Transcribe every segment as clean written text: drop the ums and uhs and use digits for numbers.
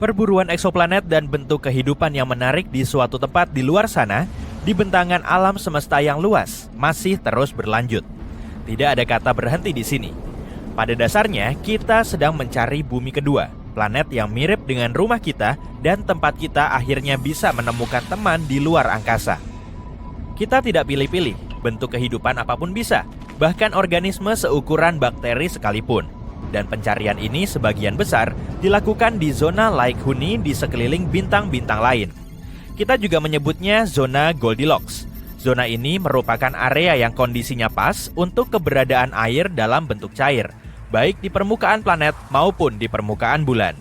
Perburuan eksoplanet dan bentuk kehidupan yang menarik di suatu tempat di luar sana, di bentangan alam semesta yang luas, masih terus berlanjut. Tidak ada kata berhenti di sini. Pada dasarnya, kita sedang mencari bumi kedua, planet yang mirip dengan rumah kita dan tempat kita akhirnya bisa menemukan teman di luar angkasa. Kita tidak pilih-pilih, bentuk kehidupan apapun bisa, bahkan organisme seukuran bakteri sekalipun. Dan pencarian ini sebagian besar dilakukan di zona Lake Huni di sekeliling bintang-bintang lain. Kita juga menyebutnya zona Goldilocks. Zona ini merupakan area yang kondisinya pas untuk keberadaan air dalam bentuk cair, baik di permukaan planet maupun di permukaan bulan.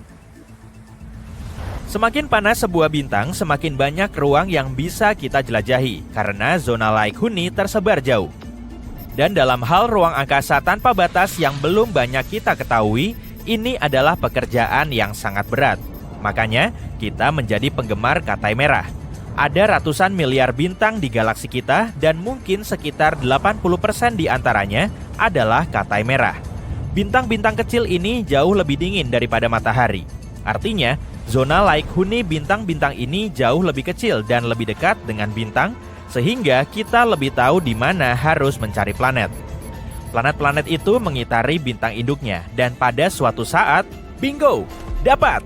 Semakin panas sebuah bintang, semakin banyak ruang yang bisa kita jelajahi karena zona Lake Huni tersebar jauh. Dan dalam hal ruang angkasa tanpa batas yang belum banyak kita ketahui, ini adalah pekerjaan yang sangat berat. Makanya, kita menjadi penggemar katai merah. Ada ratusan miliar bintang di galaksi kita dan mungkin sekitar 80% di antaranya adalah katai merah. Bintang-bintang kecil ini jauh lebih dingin daripada matahari. Artinya, zona Lake Huni bintang-bintang ini jauh lebih kecil dan lebih dekat dengan bintang, sehingga kita lebih tahu di mana harus mencari planet. Planet-planet itu mengitari bintang induknya, dan pada suatu saat, bingo, dapat!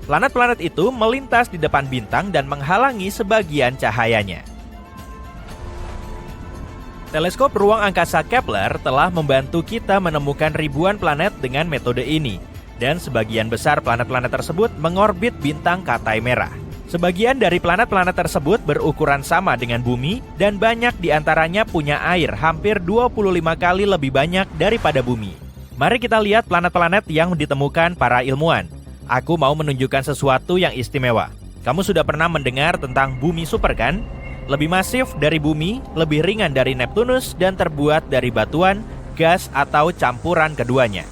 Planet-planet itu melintas di depan bintang dan menghalangi sebagian cahayanya. Teleskop ruang angkasa Kepler telah membantu kita menemukan ribuan planet dengan metode ini, dan sebagian besar planet-planet tersebut mengorbit bintang katai merah. Sebagian dari planet-planet tersebut berukuran sama dengan bumi dan banyak di antaranya punya air hampir 25 kali lebih banyak daripada bumi. Mari kita lihat planet-planet yang ditemukan para ilmuwan. Aku mau menunjukkan sesuatu yang istimewa. Kamu sudah pernah mendengar tentang bumi super kan? Lebih masif dari bumi, lebih ringan dari Neptunus dan terbuat dari batuan, gas atau campuran keduanya.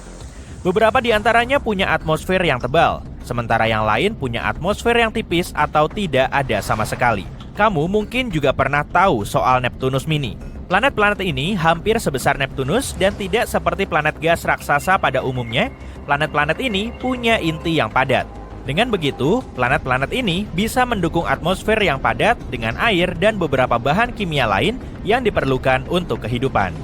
Beberapa di antaranya punya atmosfer yang tebal, sementara yang lain punya atmosfer yang tipis atau tidak ada sama sekali. Kamu mungkin juga pernah tahu soal Neptunus Mini. Planet-planet ini hampir sebesar Neptunus dan tidak seperti planet gas raksasa pada umumnya. Planet-planet ini punya inti yang padat. Dengan begitu, planet-planet ini bisa mendukung atmosfer yang padat dengan air dan beberapa bahan kimia lain yang diperlukan untuk kehidupan.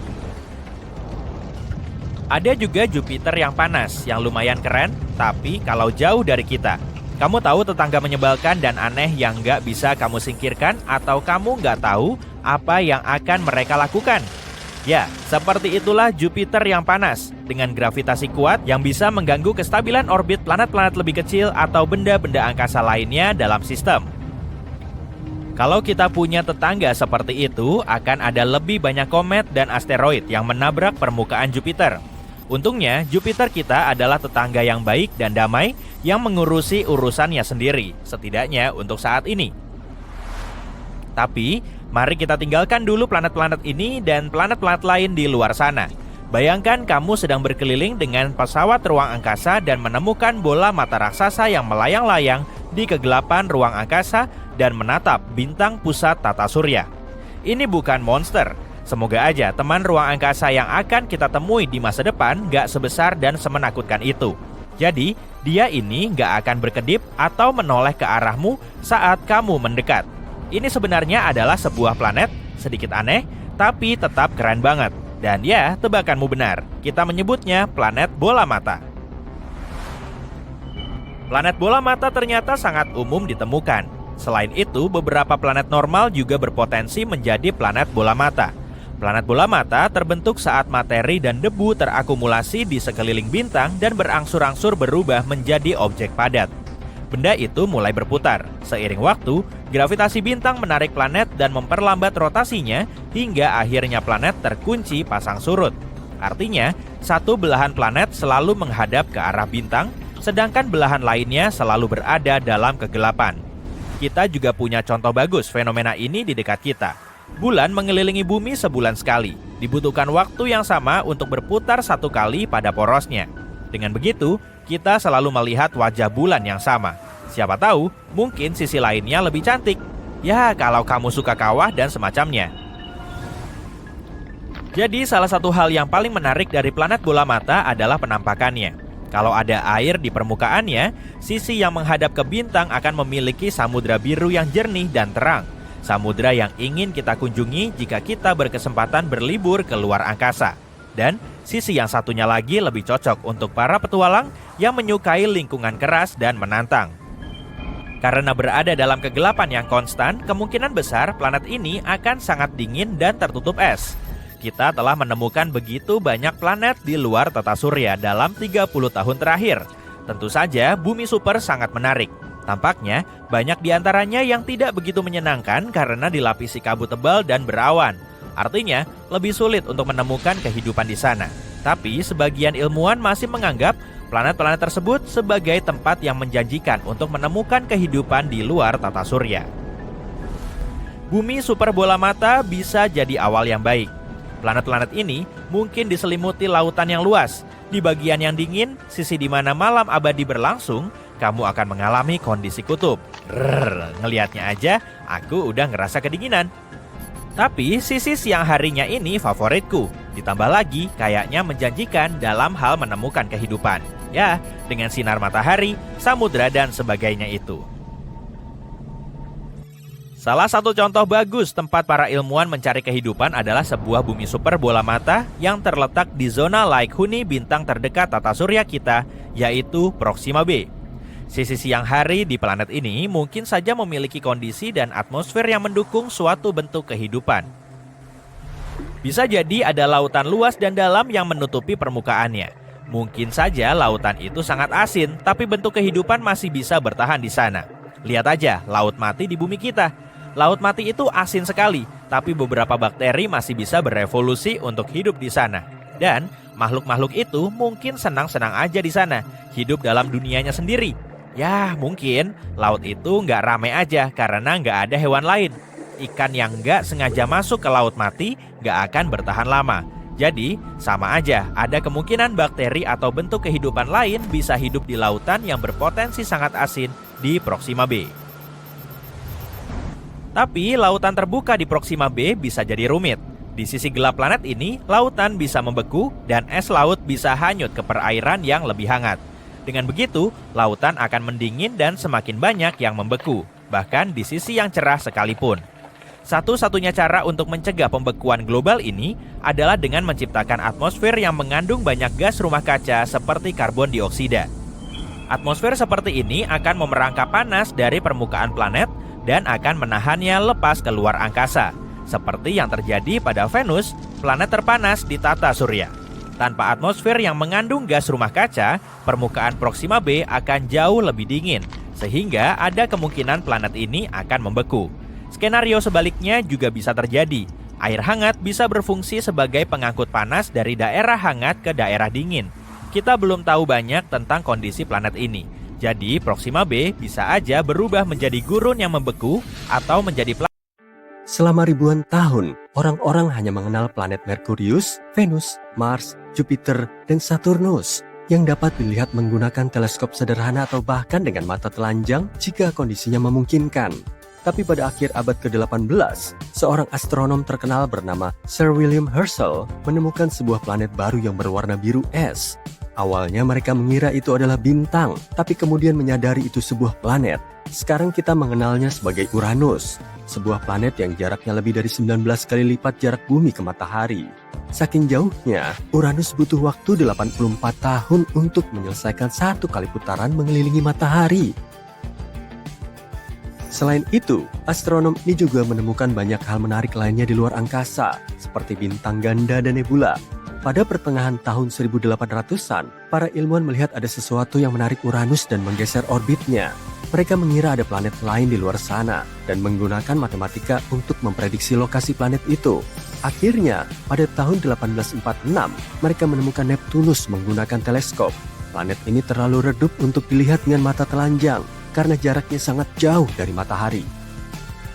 Ada juga Jupiter yang panas, yang lumayan keren, tapi kalau jauh dari kita. Kamu tahu tetangga menyebalkan dan aneh yang nggak bisa kamu singkirkan atau kamu nggak tahu apa yang akan mereka lakukan? Ya, seperti itulah Jupiter yang panas, dengan gravitasi kuat yang bisa mengganggu kestabilan orbit planet-planet lebih kecil atau benda-benda angkasa lainnya dalam sistem. Kalau kita punya tetangga seperti itu, akan ada lebih banyak komet dan asteroid yang menabrak permukaan Jupiter. Untungnya, Jupiter kita adalah tetangga yang baik dan damai yang mengurusi urusannya sendiri, setidaknya untuk saat ini. Tapi, mari kita tinggalkan dulu planet-planet ini dan planet-planet lain di luar sana. Bayangkan kamu sedang berkeliling dengan pesawat ruang angkasa dan menemukan bola mata raksasa yang melayang-layang di kegelapan ruang angkasa dan menatap bintang pusat tata surya. Ini bukan monster. Semoga aja teman ruang angkasa yang akan kita temui di masa depan gak sebesar dan semenakutkan itu. Jadi, dia ini gak akan berkedip atau menoleh ke arahmu saat kamu mendekat. Ini sebenarnya adalah sebuah planet, sedikit aneh, tapi tetap keren banget. Dan ya, tebakanmu benar, kita menyebutnya planet bola mata. Planet bola mata ternyata sangat umum ditemukan. Selain itu, beberapa planet normal juga berpotensi menjadi planet bola mata. Planet bola mata terbentuk saat materi dan debu terakumulasi di sekeliling bintang dan berangsur-angsur berubah menjadi objek padat. Benda itu mulai berputar. Seiring waktu, gravitasi bintang menarik planet dan memperlambat rotasinya hingga akhirnya planet terkunci pasang surut. Artinya, satu belahan planet selalu menghadap ke arah bintang, sedangkan belahan lainnya selalu berada dalam kegelapan. Kita juga punya contoh bagus fenomena ini di dekat kita. Bulan mengelilingi bumi sebulan sekali. Dibutuhkan waktu yang sama untuk berputar satu kali pada porosnya. Dengan begitu, kita selalu melihat wajah bulan yang sama. Siapa tahu, mungkin sisi lainnya lebih cantik. Ya, kalau kamu suka kawah dan semacamnya. Jadi, salah satu hal yang paling menarik dari planet bola mata adalah penampakannya. Kalau ada air di permukaannya, sisi yang menghadap ke bintang akan memiliki samudra biru yang jernih dan terang. Samudra yang ingin kita kunjungi jika kita berkesempatan berlibur ke luar angkasa. Dan sisi yang satunya lagi lebih cocok untuk para petualang yang menyukai lingkungan keras dan menantang. Karena berada dalam kegelapan yang konstan, kemungkinan besar planet ini akan sangat dingin dan tertutup es. Kita telah menemukan begitu banyak planet di luar tata surya dalam 30 tahun terakhir. Tentu saja bumi super sangat menarik. Tampaknya banyak di antaranya yang tidak begitu menyenangkan karena dilapisi kabut tebal dan berawan. Artinya lebih sulit untuk menemukan kehidupan di sana. Tapi sebagian ilmuwan masih menganggap planet-planet tersebut sebagai tempat yang menjanjikan untuk menemukan kehidupan di luar tata surya. Bumi super bola mata bisa jadi awal yang baik. Planet-planet ini mungkin diselimuti lautan yang luas. Di bagian yang dingin, sisi di mana malam abadi berlangsung, kamu akan mengalami kondisi kutub. Ngelihatnya aja, aku udah ngerasa kedinginan. Tapi sisi siang harinya ini favoritku. Ditambah lagi, kayaknya menjanjikan dalam hal menemukan kehidupan. Ya, dengan sinar matahari, samudra, dan sebagainya itu. Salah satu contoh bagus tempat para ilmuwan mencari kehidupan adalah sebuah bumi super bola mata yang terletak di zona Laik Huni bintang terdekat tata surya kita, yaitu Proxima b. Sisi siang hari di planet ini mungkin saja memiliki kondisi dan atmosfer yang mendukung suatu bentuk kehidupan. Bisa jadi ada lautan luas dan dalam yang menutupi permukaannya. Mungkin saja lautan itu sangat asin, tapi bentuk kehidupan masih bisa bertahan di sana. Lihat aja laut mati di bumi kita. Laut mati itu asin sekali, tapi beberapa bakteri masih bisa berevolusi untuk hidup di sana. Dan makhluk-makhluk itu mungkin senang-senang aja di sana, hidup dalam dunianya sendiri. Ya, mungkin laut itu nggak ramai aja karena nggak ada hewan lain. Ikan yang nggak sengaja masuk ke laut mati nggak akan bertahan lama. Jadi, sama aja ada kemungkinan bakteri atau bentuk kehidupan lain bisa hidup di lautan yang berpotensi sangat asin di Proxima b. Tapi, lautan terbuka di Proxima b bisa jadi rumit. Di sisi gelap planet ini, lautan bisa membeku dan es laut bisa hanyut ke perairan yang lebih hangat. Dengan begitu, lautan akan mendingin dan semakin banyak yang membeku, bahkan di sisi yang cerah sekalipun. Satu-satunya cara untuk mencegah pembekuan global ini adalah dengan menciptakan atmosfer yang mengandung banyak gas rumah kaca seperti karbon dioksida. Atmosfer seperti ini akan memerangkap panas dari permukaan planet dan akan menahannya lepas keluar angkasa, seperti yang terjadi pada Venus, planet terpanas di tata surya. Tanpa atmosfer yang mengandung gas rumah kaca, permukaan Proxima b akan jauh lebih dingin, sehingga ada kemungkinan planet ini akan membeku. Skenario sebaliknya juga bisa terjadi. Air hangat bisa berfungsi sebagai pengangkut panas dari daerah hangat ke daerah dingin. Kita belum tahu banyak tentang kondisi planet ini. Jadi Proxima b bisa aja berubah menjadi gurun yang membeku atau menjadi planet. Selama ribuan tahun, orang-orang hanya mengenal planet Merkurius, Venus, Mars, Jupiter, dan Saturnus yang dapat dilihat menggunakan teleskop sederhana atau bahkan dengan mata telanjang jika kondisinya memungkinkan. Tapi pada akhir abad ke-18, seorang astronom terkenal bernama Sir William Herschel menemukan sebuah planet baru yang berwarna biru es. Awalnya mereka mengira itu adalah bintang, tapi kemudian menyadari itu sebuah planet. Sekarang kita mengenalnya sebagai Uranus, sebuah planet yang jaraknya lebih dari 19 kali lipat jarak bumi ke matahari. Saking jauhnya, Uranus butuh waktu 84 tahun untuk menyelesaikan satu kali putaran mengelilingi matahari. Selain itu, astronom ini juga menemukan banyak hal menarik lainnya di luar angkasa, seperti bintang ganda dan nebula. Pada pertengahan tahun 1800-an, para ilmuwan melihat ada sesuatu yang menarik Uranus dan menggeser orbitnya. Mereka mengira ada planet lain di luar sana dan menggunakan matematika untuk memprediksi lokasi planet itu. Akhirnya, pada tahun 1846, mereka menemukan Neptunus menggunakan teleskop. Planet ini terlalu redup untuk dilihat dengan mata telanjang karena jaraknya sangat jauh dari matahari.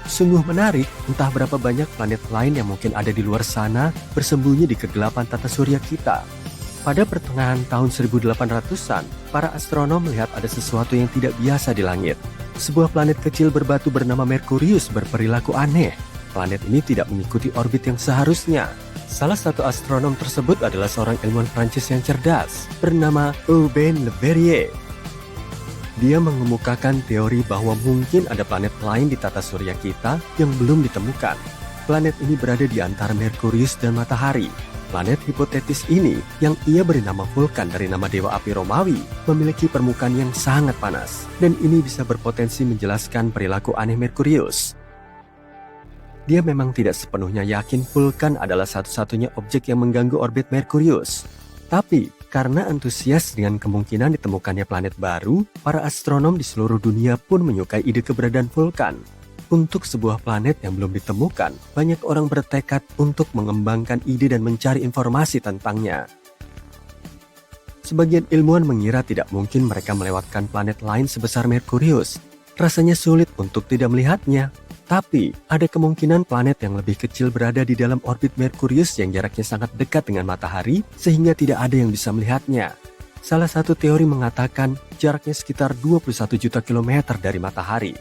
Sungguh menarik, entah berapa banyak planet lain yang mungkin ada di luar sana bersembunyi di kegelapan tata surya kita. Pada pertengahan tahun 1800-an, para astronom melihat ada sesuatu yang tidak biasa di langit. Sebuah planet kecil berbatu bernama Merkurius berperilaku aneh. Planet ini tidak mengikuti orbit yang seharusnya. Salah satu astronom tersebut adalah seorang ilmuwan Prancis yang cerdas, bernama Urbain Le Verrier. Dia mengemukakan teori bahwa mungkin ada planet lain di tata surya kita yang belum ditemukan. Planet ini berada di antara Merkurius dan Matahari. Planet hipotetis ini, yang ia beri nama Vulkan dari nama dewa api Romawi, memiliki permukaan yang sangat panas, dan ini bisa berpotensi menjelaskan perilaku aneh Merkurius. Dia memang tidak sepenuhnya yakin Vulkan adalah satu-satunya objek yang mengganggu orbit Merkurius. Tapi, karena antusias dengan kemungkinan ditemukannya planet baru, para astronom di seluruh dunia pun menyukai ide keberadaan Vulkan. Untuk sebuah planet yang belum ditemukan, banyak orang bertekad untuk mengembangkan ide dan mencari informasi tentangnya. Sebagian ilmuwan mengira tidak mungkin mereka melewatkan planet lain sebesar Merkurius. Rasanya sulit untuk tidak melihatnya. Tapi, ada kemungkinan planet yang lebih kecil berada di dalam orbit Merkurius yang jaraknya sangat dekat dengan Matahari, sehingga tidak ada yang bisa melihatnya. Salah satu teori mengatakan jaraknya sekitar 21 juta kilometer dari Matahari.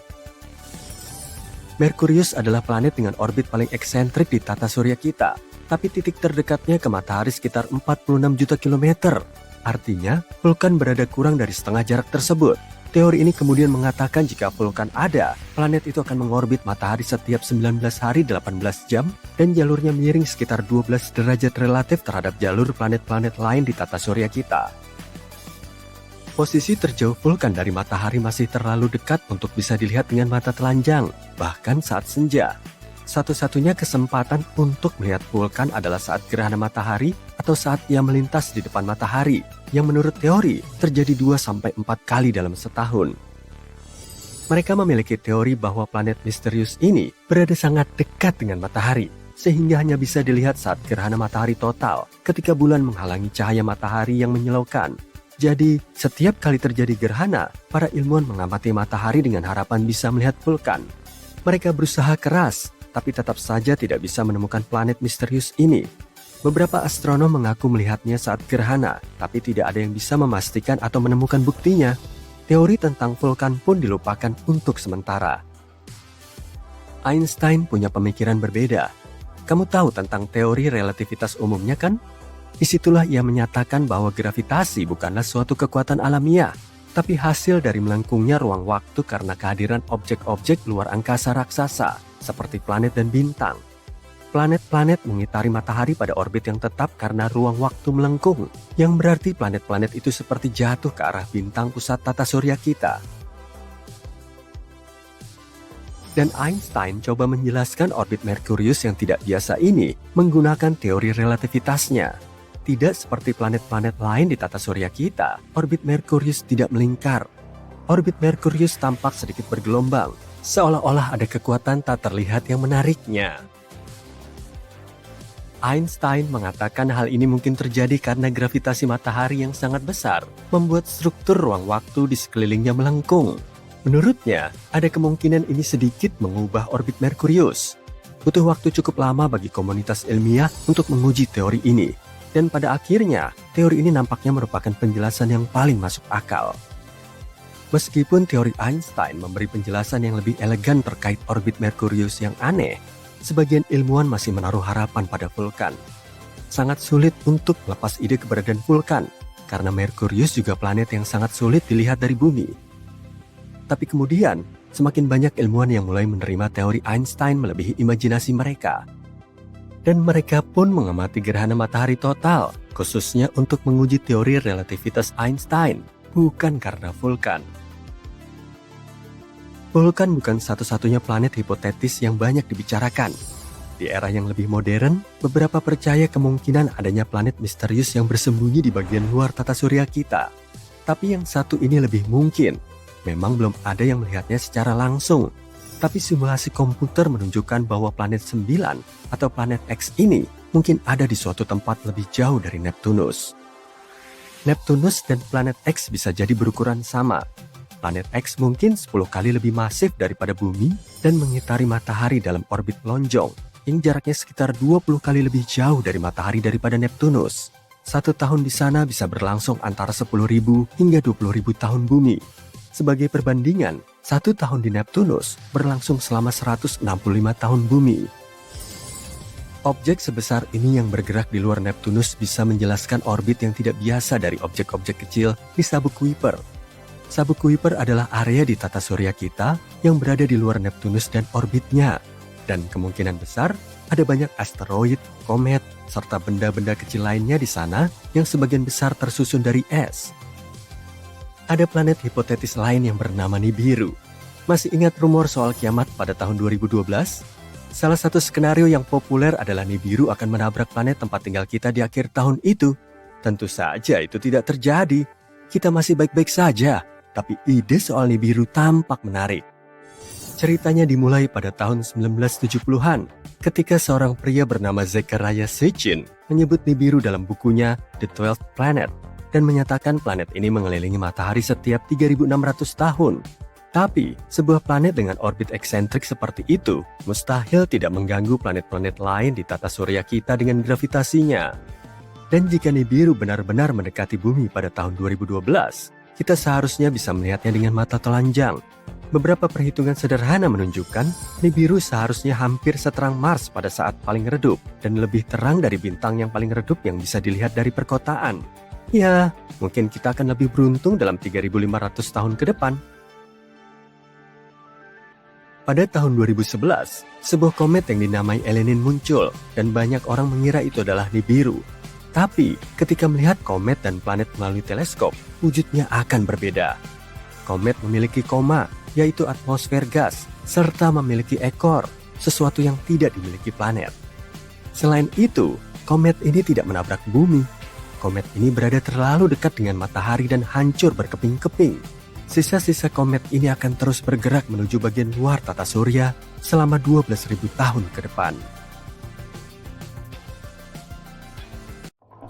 Merkurius adalah planet dengan orbit paling eksentrik di tata surya kita, tapi titik terdekatnya ke Matahari sekitar 46 juta kilometer. Artinya, Vulkan berada kurang dari setengah jarak tersebut. Teori ini kemudian mengatakan jika Vulkan ada, planet itu akan mengorbit Matahari setiap 19 hari 18 jam dan jalurnya miring sekitar 12 derajat relatif terhadap jalur planet-planet lain di tata surya kita. Posisi terjauh Vulkan dari Matahari masih terlalu dekat untuk bisa dilihat dengan mata telanjang, bahkan saat senja. Satu-satunya kesempatan untuk melihat Vulkan adalah saat gerhana matahari atau saat ia melintas di depan matahari, yang menurut teori terjadi 2-4 kali dalam setahun. Mereka memiliki teori bahwa planet misterius ini berada sangat dekat dengan matahari, sehingga hanya bisa dilihat saat gerhana matahari total ketika bulan menghalangi cahaya matahari yang menyilaukan. Jadi, setiap kali terjadi gerhana, para ilmuwan mengamati matahari dengan harapan bisa melihat Vulkan. Mereka berusaha keras, tapi tetap saja tidak bisa menemukan planet misterius ini. Beberapa astronom mengaku melihatnya saat gerhana, tapi tidak ada yang bisa memastikan atau menemukan buktinya. Teori tentang Vulkan pun dilupakan untuk sementara. Einstein punya pemikiran berbeda. Kamu tahu tentang teori relativitas umumnya kan? Disitulah ia menyatakan bahwa gravitasi bukanlah suatu kekuatan alamiah, tapi hasil dari melengkungnya ruang waktu karena kehadiran objek-objek luar angkasa raksasa, seperti planet dan bintang. Planet-planet mengitari matahari pada orbit yang tetap karena ruang waktu melengkung, yang berarti planet-planet itu seperti jatuh ke arah bintang pusat tata surya kita. Dan Einstein coba menjelaskan orbit Merkurius yang tidak biasa ini menggunakan teori relativitasnya. Tidak seperti planet-planet lain di tata surya kita, orbit Merkurius tidak melingkar. Orbit Merkurius tampak sedikit bergelombang, seolah-olah ada kekuatan tak terlihat yang menariknya. Einstein mengatakan hal ini mungkin terjadi karena gravitasi matahari yang sangat besar membuat struktur ruang waktu di sekelilingnya melengkung. Menurutnya, ada kemungkinan ini sedikit mengubah orbit Merkurius. Butuh waktu cukup lama bagi komunitas ilmiah untuk menguji teori ini. Dan pada akhirnya, teori ini nampaknya merupakan penjelasan yang paling masuk akal. Meskipun teori Einstein memberi penjelasan yang lebih elegan terkait orbit Merkurius yang aneh, sebagian ilmuwan masih menaruh harapan pada Vulkan. Sangat sulit untuk melepas ide keberadaan Vulkan, karena Merkurius juga planet yang sangat sulit dilihat dari bumi. Tapi kemudian, semakin banyak ilmuwan yang mulai menerima teori Einstein melebihi imajinasi mereka. Dan mereka pun mengamati gerhana matahari total, khususnya untuk menguji teori relativitas Einstein, bukan karena Vulkan. Vulkan bukan satu-satunya planet hipotetis yang banyak dibicarakan. Di era yang lebih modern, beberapa percaya kemungkinan adanya planet misterius yang bersembunyi di bagian luar tata surya kita. Tapi yang satu ini lebih mungkin. Memang belum ada yang melihatnya secara langsung. Tapi simulasi komputer menunjukkan bahwa planet 9 atau planet X ini mungkin ada di suatu tempat lebih jauh dari Neptunus. Neptunus dan planet X bisa jadi berukuran sama. Planet X mungkin 10 kali lebih masif daripada bumi dan mengitari matahari dalam orbit lonjong yang jaraknya sekitar 20 kali lebih jauh dari matahari daripada Neptunus. 1 tahun di sana bisa berlangsung antara 10.000 hingga 20.000 tahun bumi. Sebagai perbandingan, 1 tahun di Neptunus berlangsung selama 165 tahun bumi. Objek sebesar ini yang bergerak di luar Neptunus bisa menjelaskan orbit yang tidak biasa dari objek-objek kecil di sabuk Kuiper. Sabuk Kuiper adalah area di tata surya kita yang berada di luar Neptunus dan orbitnya. Dan kemungkinan besar ada banyak asteroid, komet, serta benda-benda kecil lainnya di sana yang sebagian besar tersusun dari es. Ada planet hipotetis lain yang bernama Nibiru. Masih ingat rumor soal kiamat pada tahun 2012? Salah satu skenario yang populer adalah Nibiru akan menabrak planet tempat tinggal kita di akhir tahun itu. Tentu saja itu tidak terjadi. Kita masih baik-baik saja, tapi ide soal Nibiru tampak menarik. Ceritanya dimulai pada tahun 1970-an, ketika seorang pria bernama Zecharia Sitchin menyebut Nibiru dalam bukunya The 12th Planet dan menyatakan planet ini mengelilingi matahari setiap 3.600 tahun. Tapi, sebuah planet dengan orbit eksentrik seperti itu mustahil tidak mengganggu planet-planet lain di tata surya kita dengan gravitasinya. Dan jika Nibiru benar-benar mendekati bumi pada tahun 2012, kita seharusnya bisa melihatnya dengan mata telanjang. Beberapa perhitungan sederhana menunjukkan Nibiru seharusnya hampir seterang Mars pada saat paling redup dan lebih terang dari bintang yang paling redup yang bisa dilihat dari perkotaan. Ya, mungkin kita akan lebih beruntung dalam 3.500 tahun ke depan. Pada tahun 2011, sebuah komet yang dinamai Elenin muncul dan banyak orang mengira itu adalah Nibiru. Tapi, ketika melihat komet dan planet melalui teleskop, wujudnya akan berbeda. Komet memiliki koma, yaitu atmosfer gas, serta memiliki ekor, sesuatu yang tidak dimiliki planet. Selain itu, komet ini tidak menabrak bumi. Komet ini berada terlalu dekat dengan matahari dan hancur berkeping-keping. Sisa-sisa komet ini akan terus bergerak menuju bagian luar tata surya selama 12.000 tahun ke depan.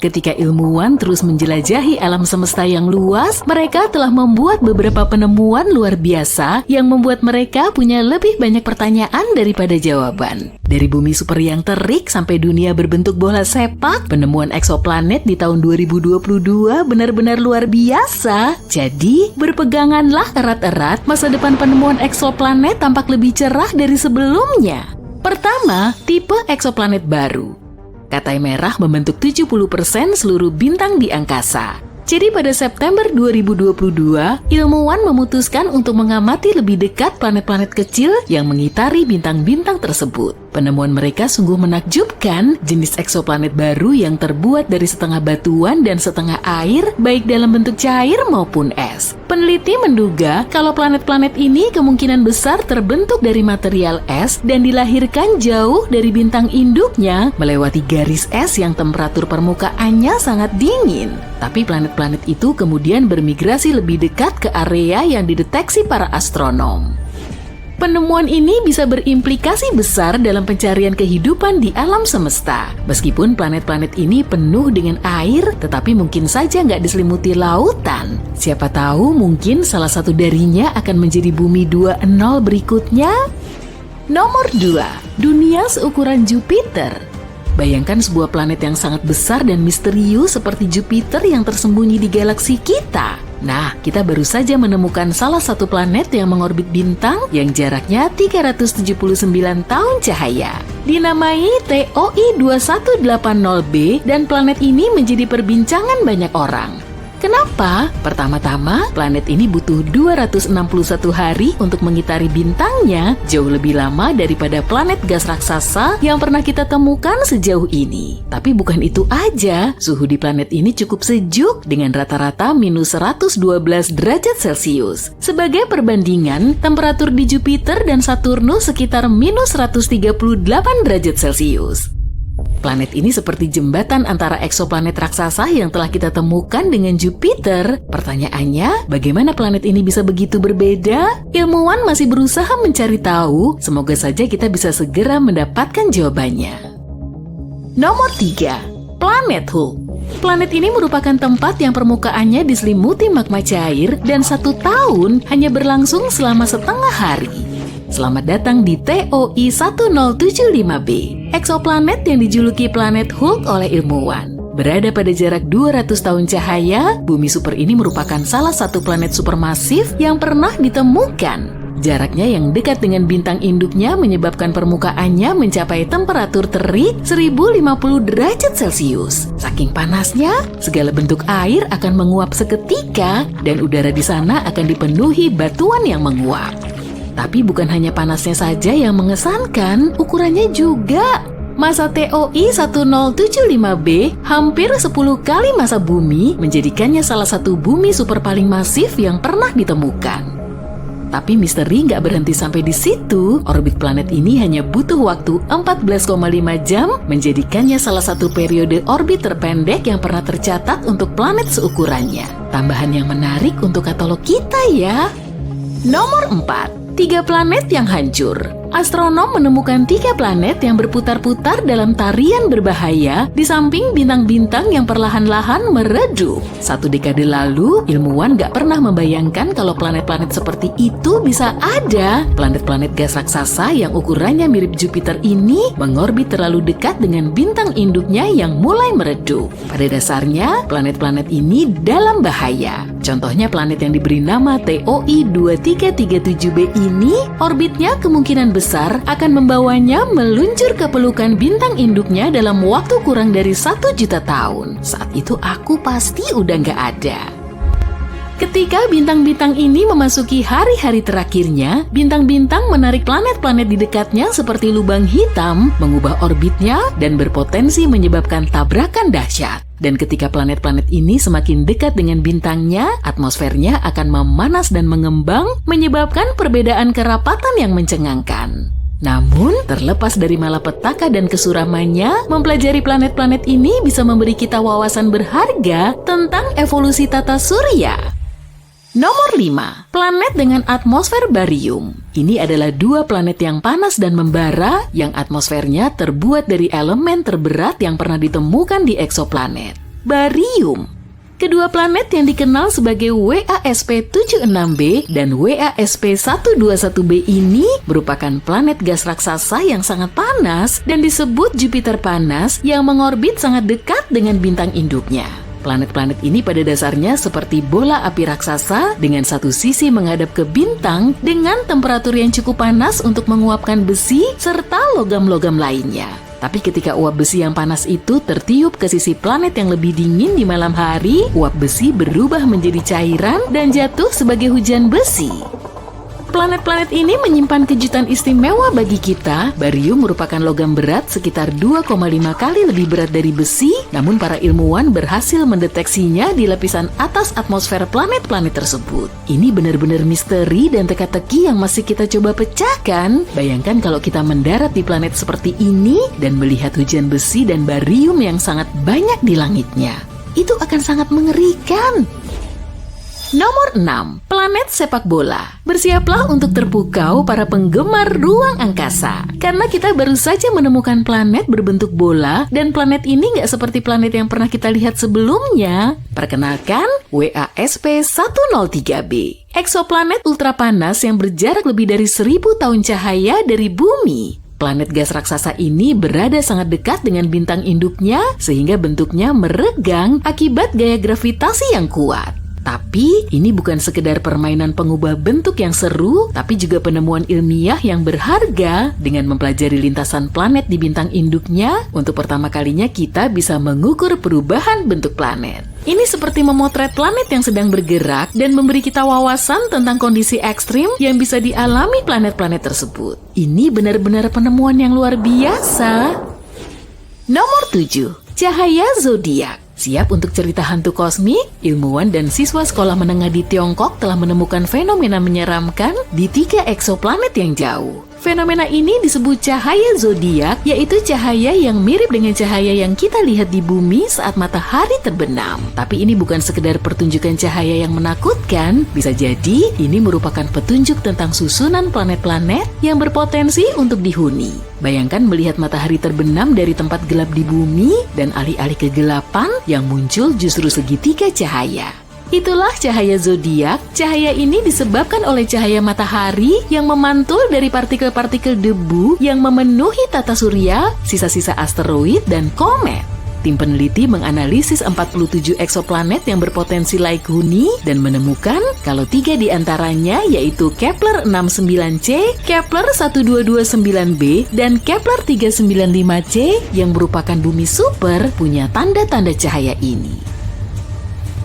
Ketika ilmuwan terus menjelajahi alam semesta yang luas, mereka telah membuat beberapa penemuan luar biasa yang membuat mereka punya lebih banyak pertanyaan daripada jawaban. Dari bumi super yang terik sampai dunia berbentuk bola sepak, penemuan eksoplanet di tahun 2022 benar-benar luar biasa. Jadi, berpeganganlah erat-erat, masa depan penemuan eksoplanet tampak lebih cerah dari sebelumnya. Pertama, tipe eksoplanet baru. Katai merah membentuk 70% seluruh bintang di angkasa. Jadi pada September 2022, ilmuwan memutuskan untuk mengamati lebih dekat planet-planet kecil yang mengitari bintang-bintang tersebut. Penemuan mereka sungguh menakjubkan, jenis eksoplanet baru yang terbuat dari setengah batuan dan setengah air, baik dalam bentuk cair maupun es. Peneliti menduga kalau planet-planet ini kemungkinan besar terbentuk dari material es dan dilahirkan jauh dari bintang induknya melewati garis es yang temperatur permukaannya sangat dingin. Tapi planet-planet itu kemudian bermigrasi lebih dekat ke area yang dideteksi para astronom. Penemuan ini bisa berimplikasi besar dalam pencarian kehidupan di alam semesta. Meskipun planet-planet ini penuh dengan air, tetapi mungkin saja nggak diselimuti lautan. Siapa tahu mungkin salah satu darinya akan menjadi bumi 2.0 berikutnya. Nomor 2, dunia seukuran Jupiter. Bayangkan sebuah planet yang sangat besar dan misterius seperti Jupiter yang tersembunyi di galaksi kita. Nah, kita baru saja menemukan salah satu planet yang mengorbit bintang yang jaraknya 379 tahun cahaya. Dinamai TOI 2180b dan planet ini menjadi perbincangan banyak orang. Kenapa? Pertama-tama, planet ini butuh 261 hari untuk mengitari bintangnya, jauh lebih lama daripada planet gas raksasa yang pernah kita temukan sejauh ini. Tapi bukan itu aja, suhu di planet ini cukup sejuk dengan rata-rata minus 112 derajat Celcius. Sebagai perbandingan, temperatur di Jupiter dan Saturnus sekitar minus 138 derajat Celcius. Planet ini seperti jembatan antara eksoplanet raksasa yang telah kita temukan dengan Jupiter. Pertanyaannya, bagaimana planet ini bisa begitu berbeda? Ilmuwan masih berusaha mencari tahu, semoga saja kita bisa segera mendapatkan jawabannya. Nomor 3, planet Hulk. Planet ini merupakan tempat yang permukaannya diselimuti magma cair dan 1 tahun hanya berlangsung selama setengah hari. Selamat datang di TOI 1075b, eksoplanet yang dijuluki planet Hulk oleh ilmuwan. Berada pada jarak 200 tahun cahaya, bumi super ini merupakan salah satu planet supermasif yang pernah ditemukan. Jaraknya yang dekat dengan bintang induknya menyebabkan permukaannya mencapai temperatur terik 1050 derajat Celcius. Saking panasnya, segala bentuk air akan menguap seketika dan udara di sana akan dipenuhi batuan yang menguap. Tapi bukan hanya panasnya saja yang mengesankan, ukurannya juga. Massa TOI 1075b hampir 10 kali massa bumi menjadikannya salah satu bumi super paling masif yang pernah ditemukan. Tapi misteri nggak berhenti sampai di situ. Orbit planet ini hanya butuh waktu 14,5 jam menjadikannya salah satu periode orbit terpendek yang pernah tercatat untuk planet seukurannya. Tambahan yang menarik untuk katalog kita ya. Nomor 4. 3 planet yang hancur. Astronom menemukan 3 planet yang berputar-putar dalam tarian berbahaya di samping bintang-bintang yang perlahan-lahan meredup. 1 dekade lalu, ilmuwan gak pernah membayangkan kalau planet-planet seperti itu bisa ada. Planet-planet gas raksasa yang ukurannya mirip Jupiter ini mengorbit terlalu dekat dengan bintang induknya yang mulai meredup. Pada dasarnya, planet-planet ini dalam bahaya. Contohnya planet yang diberi nama TOI 2337b ini, orbitnya kemungkinan besar akan membawanya meluncur ke pelukan bintang induknya dalam waktu kurang dari 1 juta tahun. Saat itu aku pasti udah nggak ada. Ketika bintang-bintang ini memasuki hari-hari terakhirnya, bintang-bintang menarik planet-planet di dekatnya seperti lubang hitam, mengubah orbitnya, dan berpotensi menyebabkan tabrakan dahsyat. Dan ketika planet-planet ini semakin dekat dengan bintangnya, atmosfernya akan memanas dan mengembang, menyebabkan perbedaan kerapatan yang mencengangkan. Namun, terlepas dari malapetaka dan kesuramannya, mempelajari planet-planet ini bisa memberi kita wawasan berharga tentang evolusi tata surya. Nomor 5. Planet dengan atmosfer barium. Ini adalah 2 planet yang panas dan membara yang atmosfernya terbuat dari elemen terberat yang pernah ditemukan di eksoplanet. Barium. Kedua planet yang dikenal sebagai WASP-76b dan WASP-121b ini merupakan planet gas raksasa yang sangat panas dan disebut Jupiter panas yang mengorbit sangat dekat dengan bintang induknya. Planet-planet ini pada dasarnya seperti bola api raksasa dengan satu sisi menghadap ke bintang dengan temperatur yang cukup panas untuk menguapkan besi serta logam-logam lainnya. Tapi ketika uap besi yang panas itu tertiup ke sisi planet yang lebih dingin di malam hari, uap besi berubah menjadi cairan dan jatuh sebagai hujan besi. Planet-planet ini menyimpan kejutan istimewa bagi kita. Barium merupakan logam berat sekitar 2,5 kali lebih berat dari besi, namun para ilmuwan berhasil mendeteksinya di lapisan atas atmosfer planet-planet tersebut. Ini benar-benar misteri dan teka-teki yang masih kita coba pecahkan. Bayangkan kalau kita mendarat di planet seperti ini dan melihat hujan besi dan barium yang sangat banyak di langitnya. Itu akan sangat mengerikan. Nomor 6. Planet sepak bola. Bersiaplah untuk terpukau para penggemar ruang angkasa. Karena kita baru saja menemukan planet berbentuk bola dan planet ini nggak seperti planet yang pernah kita lihat sebelumnya. Perkenalkan, WASP-103b. Eksoplanet ultrapanas yang berjarak lebih dari 1000 tahun cahaya dari bumi. Planet gas raksasa ini berada sangat dekat dengan bintang induknya sehingga bentuknya meregang akibat gaya gravitasi yang kuat. Tapi ini bukan sekedar permainan pengubah bentuk yang seru, tapi juga penemuan ilmiah yang berharga. Dengan mempelajari lintasan planet di bintang induknya, untuk pertama kalinya kita bisa mengukur perubahan bentuk planet. Ini seperti memotret planet yang sedang bergerak dan memberi kita wawasan tentang kondisi ekstrim yang bisa dialami planet-planet tersebut. Ini benar-benar penemuan yang luar biasa. Nomor 7. Cahaya zodiak. Siap untuk cerita hantu kosmik? Ilmuwan dan siswa sekolah menengah di Tiongkok telah menemukan fenomena menyeramkan di 3 eksoplanet yang jauh. Fenomena ini disebut cahaya zodiak, yaitu cahaya yang mirip dengan cahaya yang kita lihat di bumi saat matahari terbenam. Tapi ini bukan sekedar pertunjukan cahaya yang menakutkan, bisa jadi ini merupakan petunjuk tentang susunan planet-planet yang berpotensi untuk dihuni. Bayangkan melihat matahari terbenam dari tempat gelap di bumi dan alih-alih kegelapan yang muncul justru segitiga cahaya. Itulah cahaya zodiak. Cahaya ini disebabkan oleh cahaya matahari yang memantul dari partikel-partikel debu yang memenuhi tata surya, sisa-sisa asteroid, dan komet. tim peneliti menganalisis 47 eksoplanet yang berpotensi laik huni dan menemukan kalau 3 di antaranya yaitu Kepler 69c, Kepler 1229b, dan Kepler 395c yang merupakan bumi super punya tanda-tanda cahaya ini.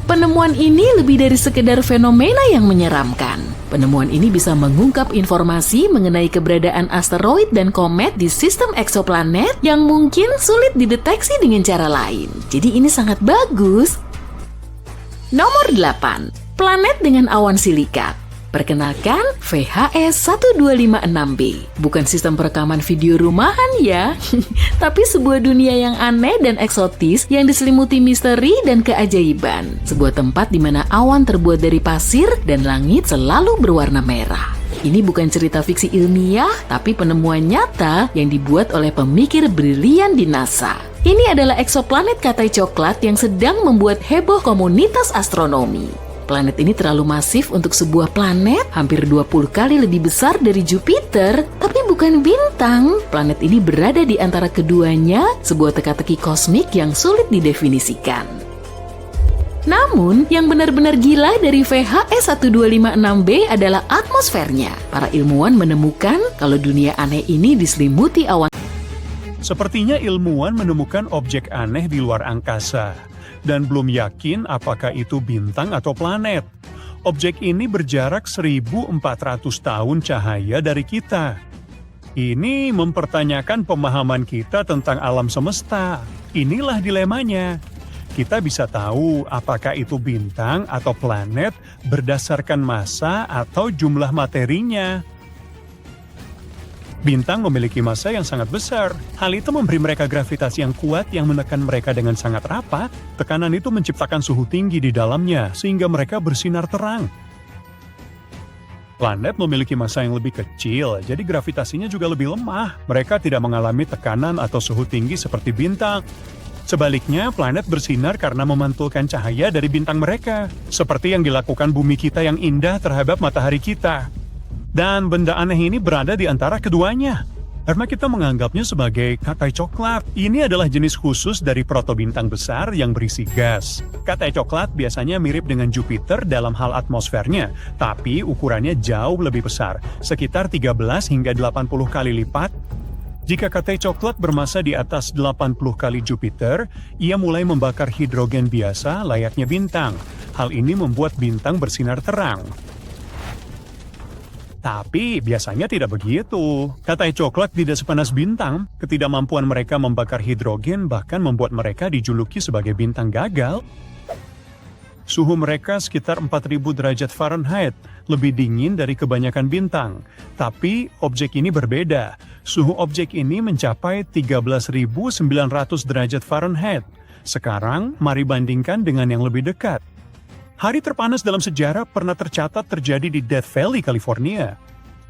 Penemuan ini lebih dari sekedar fenomena yang menyeramkan. Penemuan ini bisa mengungkap informasi mengenai keberadaan asteroid dan komet di sistem eksoplanet yang mungkin sulit dideteksi dengan cara lain. Jadi ini sangat bagus. Nomor 8. Planet dengan awan silikat. Perkenalkan VHS 1256b. Bukan sistem perekaman video rumahan ya, tapi sebuah dunia yang aneh dan eksotis yang diselimuti misteri dan keajaiban. Sebuah tempat di mana awan terbuat dari pasir dan langit selalu berwarna merah. Ini bukan cerita fiksi ilmiah, tapi penemuan nyata yang dibuat oleh pemikir brilian di NASA. Ini adalah eksoplanet katai coklat yang sedang membuat heboh komunitas astronomi. Planet ini terlalu masif untuk sebuah planet, hampir 20 kali lebih besar dari Jupiter, tapi bukan bintang. Planet ini berada di antara keduanya, sebuah teka-teki kosmik yang sulit didefinisikan. Namun, yang benar-benar gila dari VHS 1256b adalah atmosfernya. Para ilmuwan menemukan kalau dunia aneh ini diselimuti awan. Sepertinya ilmuwan menemukan objek aneh di luar angkasa, dan belum yakin apakah itu bintang atau planet. Objek ini berjarak 1400 tahun cahaya dari kita. Ini mempertanyakan pemahaman kita tentang alam semesta. Inilah dilemanya. Kita bisa tahu apakah itu bintang atau planet berdasarkan massa atau jumlah materinya. Bintang memiliki massa yang sangat besar. Hal itu memberi mereka gravitasi yang kuat yang menekan mereka dengan sangat rapat. Tekanan itu menciptakan suhu tinggi di dalamnya, sehingga mereka bersinar terang. Planet memiliki massa yang lebih kecil, jadi gravitasinya juga lebih lemah. Mereka tidak mengalami tekanan atau suhu tinggi seperti bintang. Sebaliknya, planet bersinar karena memantulkan cahaya dari bintang mereka, seperti yang dilakukan bumi kita yang indah terhadap matahari kita. Dan benda aneh ini berada di antara keduanya, karena kita menganggapnya sebagai katai coklat. Ini adalah jenis khusus dari protobintang besar yang berisi gas. Katai coklat biasanya mirip dengan Jupiter dalam hal atmosfernya, tapi ukurannya jauh lebih besar, sekitar 13 hingga 80 kali lipat. Jika katai coklat bermassa di atas 80 kali Jupiter, ia mulai membakar hidrogen biasa layaknya bintang. Hal ini membuat bintang bersinar terang. Tapi biasanya tidak begitu. Katai coklat tidak sepanas bintang. Ketidakmampuan mereka membakar hidrogen bahkan membuat mereka dijuluki sebagai bintang gagal. Suhu mereka sekitar 4000 derajat Fahrenheit, lebih dingin dari kebanyakan bintang. Tapi objek ini berbeda. Suhu objek ini mencapai 13.900 derajat Fahrenheit. Sekarang, mari bandingkan dengan yang lebih dekat. Hari terpanas dalam sejarah pernah tercatat terjadi di Death Valley, California.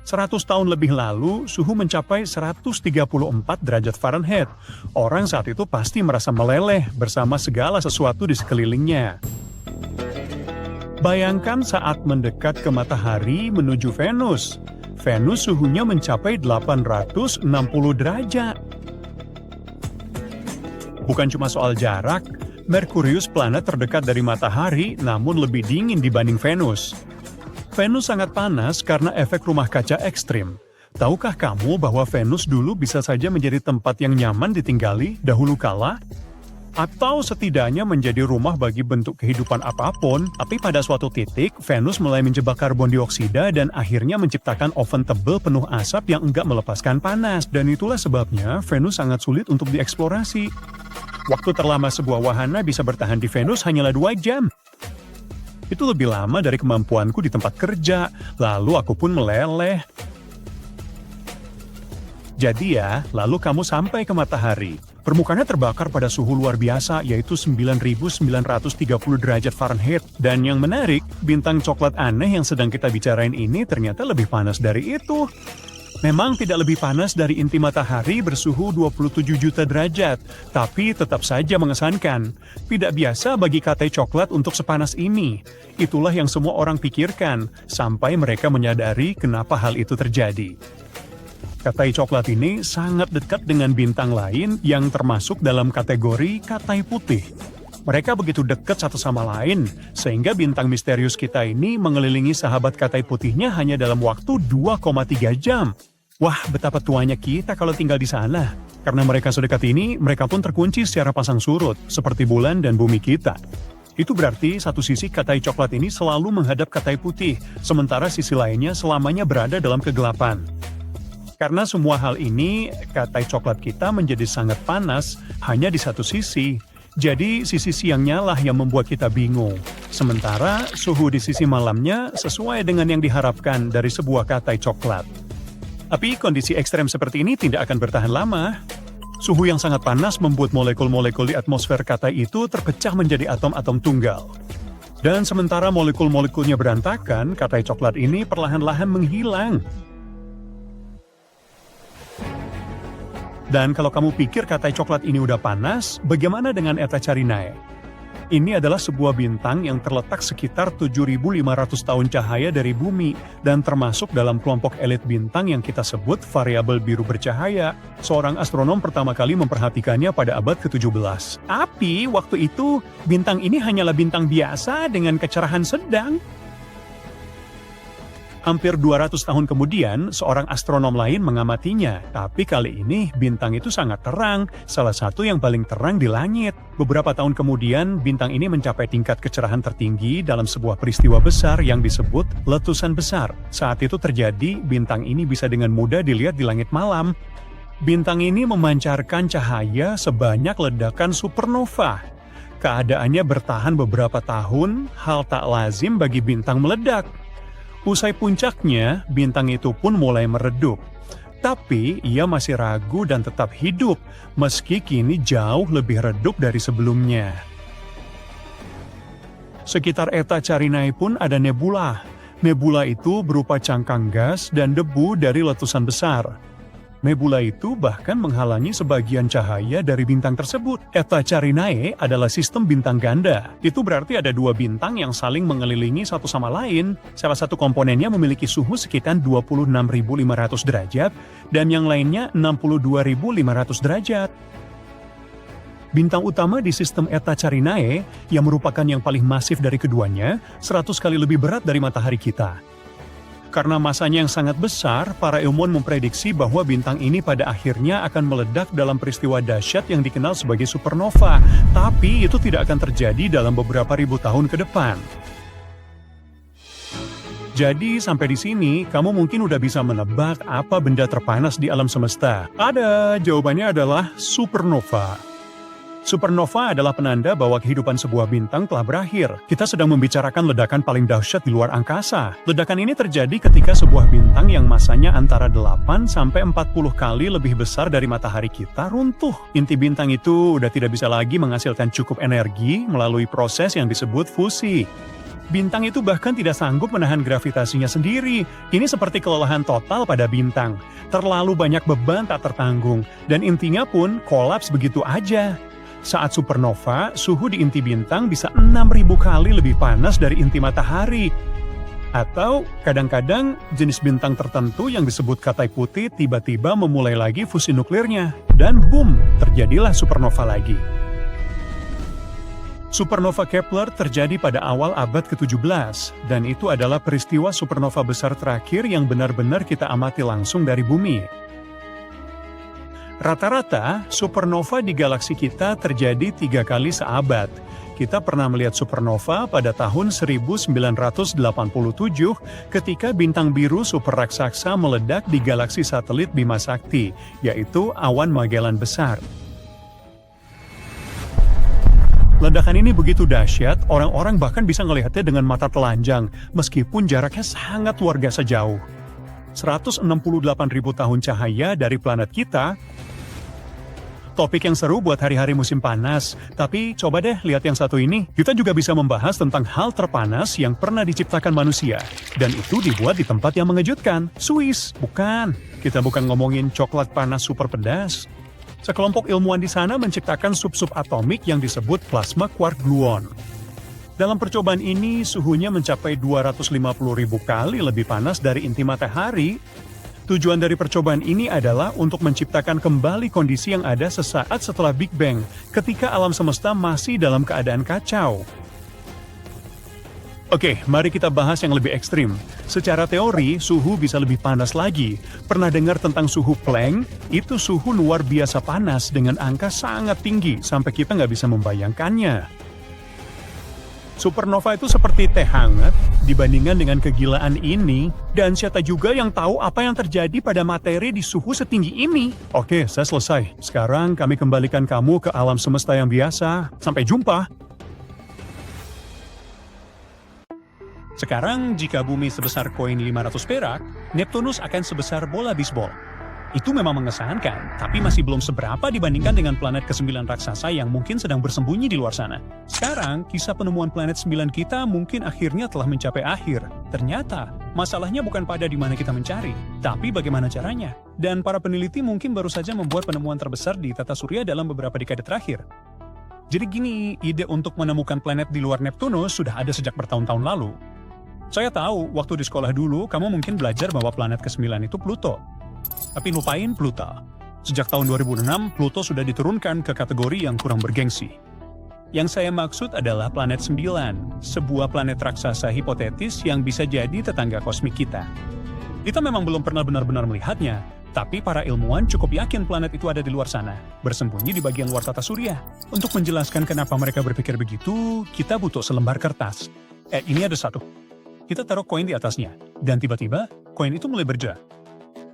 100 tahun lebih lalu, suhu mencapai 134 derajat Fahrenheit. Orang saat itu pasti merasa meleleh bersama segala sesuatu di sekelilingnya. Bayangkan saat mendekat ke matahari menuju Venus. Venus suhunya mencapai 860 derajat. Bukan cuma soal jarak, Merkurius planet terdekat dari matahari namun lebih dingin dibanding Venus. Venus sangat panas karena efek rumah kaca ekstrim. Tahukah kamu bahwa Venus dulu bisa saja menjadi tempat yang nyaman ditinggali dahulu kala? Atau setidaknya menjadi rumah bagi bentuk kehidupan apapun, tapi pada suatu titik, Venus mulai menjebak karbon dioksida dan akhirnya menciptakan oven tebal penuh asap yang enggak melepaskan panas. Dan itulah sebabnya Venus sangat sulit untuk dieksplorasi. Waktu terlama sebuah wahana bisa bertahan di Venus hanyalah 2 jam. Itu lebih lama dari kemampuanku di tempat kerja, lalu aku pun meleleh. Jadi ya, lalu kamu sampai ke matahari. Permukaannya terbakar pada suhu luar biasa, yaitu 9.930 derajat Fahrenheit. Dan yang menarik, bintang coklat aneh yang sedang kita bicarain ini ternyata lebih panas dari itu. Memang tidak lebih panas dari inti matahari bersuhu 27 juta derajat, tapi tetap saja mengesankan. Tidak biasa bagi katai coklat untuk sepanas ini. Itulah yang semua orang pikirkan, sampai mereka menyadari kenapa hal itu terjadi. Katai coklat ini sangat dekat dengan bintang lain yang termasuk dalam kategori katai putih. Mereka begitu dekat satu sama lain, sehingga bintang misterius kita ini mengelilingi sahabat katai putihnya hanya dalam waktu 2,3 jam. Wah, betapa tuanya kita kalau tinggal di sana. Karena mereka sedekat ini, mereka pun terkunci secara pasang surut, seperti bulan dan bumi kita. Itu berarti satu sisi katai coklat ini selalu menghadap katai putih, sementara sisi lainnya selamanya berada dalam kegelapan. Karena semua hal ini, katai coklat kita menjadi sangat panas hanya di satu sisi. Jadi sisi siangnya lah yang membuat kita bingung. Sementara suhu di sisi malamnya sesuai dengan yang diharapkan dari sebuah katai coklat. Tapi kondisi ekstrem seperti ini tidak akan bertahan lama. Suhu yang sangat panas membuat molekul-molekul di atmosfer katai itu terpecah menjadi atom-atom tunggal. Dan sementara molekul-molekulnya berantakan, katai coklat ini perlahan-lahan menghilang. Dan kalau kamu pikir katai coklat ini udah panas, bagaimana dengan Eta Carinae? Ini adalah sebuah bintang yang terletak sekitar 7.500 tahun cahaya dari bumi dan termasuk dalam kelompok elit bintang yang kita sebut variabel biru bercahaya. Seorang astronom pertama kali memperhatikannya pada abad ke-17. Tapi waktu itu bintang ini hanyalah bintang biasa dengan kecerahan sedang. Hampir 200 tahun kemudian, seorang astronom lain mengamatinya. Tapi kali ini, bintang itu sangat terang, salah satu yang paling terang di langit. Beberapa tahun kemudian, bintang ini mencapai tingkat kecerahan tertinggi dalam sebuah peristiwa besar yang disebut letusan besar. Saat itu terjadi, bintang ini bisa dengan mudah dilihat di langit malam. Bintang ini memancarkan cahaya sebanyak ledakan supernova. Keadaannya bertahan beberapa tahun, hal tak lazim bagi bintang meledak. Usai puncaknya, bintang itu pun mulai meredup. Tapi ia masih ragu dan tetap hidup, meski kini jauh lebih redup dari sebelumnya. Sekitar Eta Carinae pun ada nebula. Nebula itu berupa cangkang gas dan debu dari letusan besar. Nebula itu bahkan menghalangi sebagian cahaya dari bintang tersebut. Eta Carinae adalah sistem bintang ganda. Itu berarti ada dua bintang yang saling mengelilingi satu sama lain. Salah satu komponennya memiliki suhu sekitar 26.500 derajat dan yang lainnya 62.500 derajat. Bintang utama di sistem Eta Carinae, yang merupakan yang paling masif dari keduanya, 100 kali lebih berat dari matahari kita. Karena masanya yang sangat besar, para ilmuwan memprediksi bahwa bintang ini pada akhirnya akan meledak dalam peristiwa dahsyat yang dikenal sebagai supernova. Tapi itu tidak akan terjadi dalam beberapa ribu tahun ke depan. Jadi sampai di sini, kamu mungkin udah bisa menebak apa benda terpanas di alam semesta. Ada, jawabannya adalah supernova. Supernova adalah penanda bahwa kehidupan sebuah bintang telah berakhir. Kita sedang membicarakan ledakan paling dahsyat di luar angkasa. Ledakan ini terjadi ketika sebuah bintang yang masanya antara 8 sampai 40 kali lebih besar dari matahari kita runtuh. Inti bintang itu udah tidak bisa lagi menghasilkan cukup energi melalui proses yang disebut fusi. Bintang itu bahkan tidak sanggup menahan gravitasinya sendiri. Ini seperti kelelahan total pada bintang. Terlalu banyak beban tak tertanggung. Dan intinya pun kolaps begitu aja. Saat supernova, suhu di inti bintang bisa 6.000 kali lebih panas dari inti matahari. Atau kadang-kadang jenis bintang tertentu yang disebut katai putih tiba-tiba memulai lagi fusi nuklirnya. Dan boom, terjadilah supernova lagi. Supernova Kepler terjadi pada awal abad ke-17, dan itu adalah peristiwa supernova besar terakhir yang benar-benar kita amati langsung dari bumi. Rata-rata, supernova di galaksi kita terjadi 3 kali seabad. Kita pernah melihat supernova pada tahun 1987 ketika bintang biru super raksasa meledak di galaksi satelit Bima Sakti, yaitu awan Magellan besar. Ledakan ini begitu dahsyat, orang-orang bahkan bisa melihatnya dengan mata telanjang, meskipun jaraknya sangat luar biasa jauh. 168.000 tahun cahaya dari planet kita. Topik yang seru buat hari-hari musim panas. Tapi coba deh lihat yang satu ini. Kita juga bisa membahas tentang hal terpanas yang pernah diciptakan manusia. Dan itu dibuat di tempat yang mengejutkan. Swiss, bukan. Kita bukan ngomongin coklat panas super pedas. Sekelompok ilmuwan di sana menciptakan sub-sub atomik yang disebut plasma quark gluon. Dalam percobaan ini, suhunya mencapai 250.000 kali lebih panas dari inti matahari. Tujuan dari percobaan ini adalah untuk menciptakan kembali kondisi yang ada sesaat setelah Big Bang, ketika alam semesta masih dalam keadaan kacau. Oke, mari kita bahas yang lebih ekstrim. Secara teori, suhu bisa lebih panas lagi. Pernah dengar tentang suhu Planck? Itu suhu luar biasa panas dengan angka sangat tinggi, sampai kita nggak bisa membayangkannya. Supernova itu seperti teh hangat dibandingkan dengan kegilaan ini. Dan siapa juga yang tahu apa yang terjadi pada materi di suhu setinggi ini? Oke, saya selesai. Sekarang kami kembalikan kamu ke alam semesta yang biasa. Sampai jumpa. Sekarang, jika bumi sebesar koin 500 perak, Neptunus akan sebesar bola bisbol. Itu memang mengesankan, tapi masih belum seberapa dibandingkan dengan planet ke-9 raksasa yang mungkin sedang bersembunyi di luar sana. Sekarang, kisah penemuan planet 9 kita mungkin akhirnya telah mencapai akhir. Ternyata, masalahnya bukan pada di mana kita mencari, tapi bagaimana caranya. Dan para peneliti mungkin baru saja membuat penemuan terbesar di tata surya dalam beberapa dekade terakhir. Jadi gini, ide untuk menemukan planet di luar Neptunus sudah ada sejak bertahun-tahun lalu. Saya tahu, waktu di sekolah dulu, kamu mungkin belajar bahwa planet ke-9 itu Pluto. Tapi lupain Pluto. Sejak tahun 2006, Pluto sudah diturunkan ke kategori yang kurang bergengsi. Yang saya maksud adalah planet 9, sebuah planet raksasa hipotetis yang bisa jadi tetangga kosmik kita. Kita memang belum pernah benar-benar melihatnya, tapi para ilmuwan cukup yakin planet itu ada di luar sana, bersembunyi di bagian luar tata surya. Untuk menjelaskan kenapa mereka berpikir begitu, kita butuh selembar kertas. Ini ada satu. Kita taruh koin di atasnya, dan tiba-tiba koin itu mulai bergerak.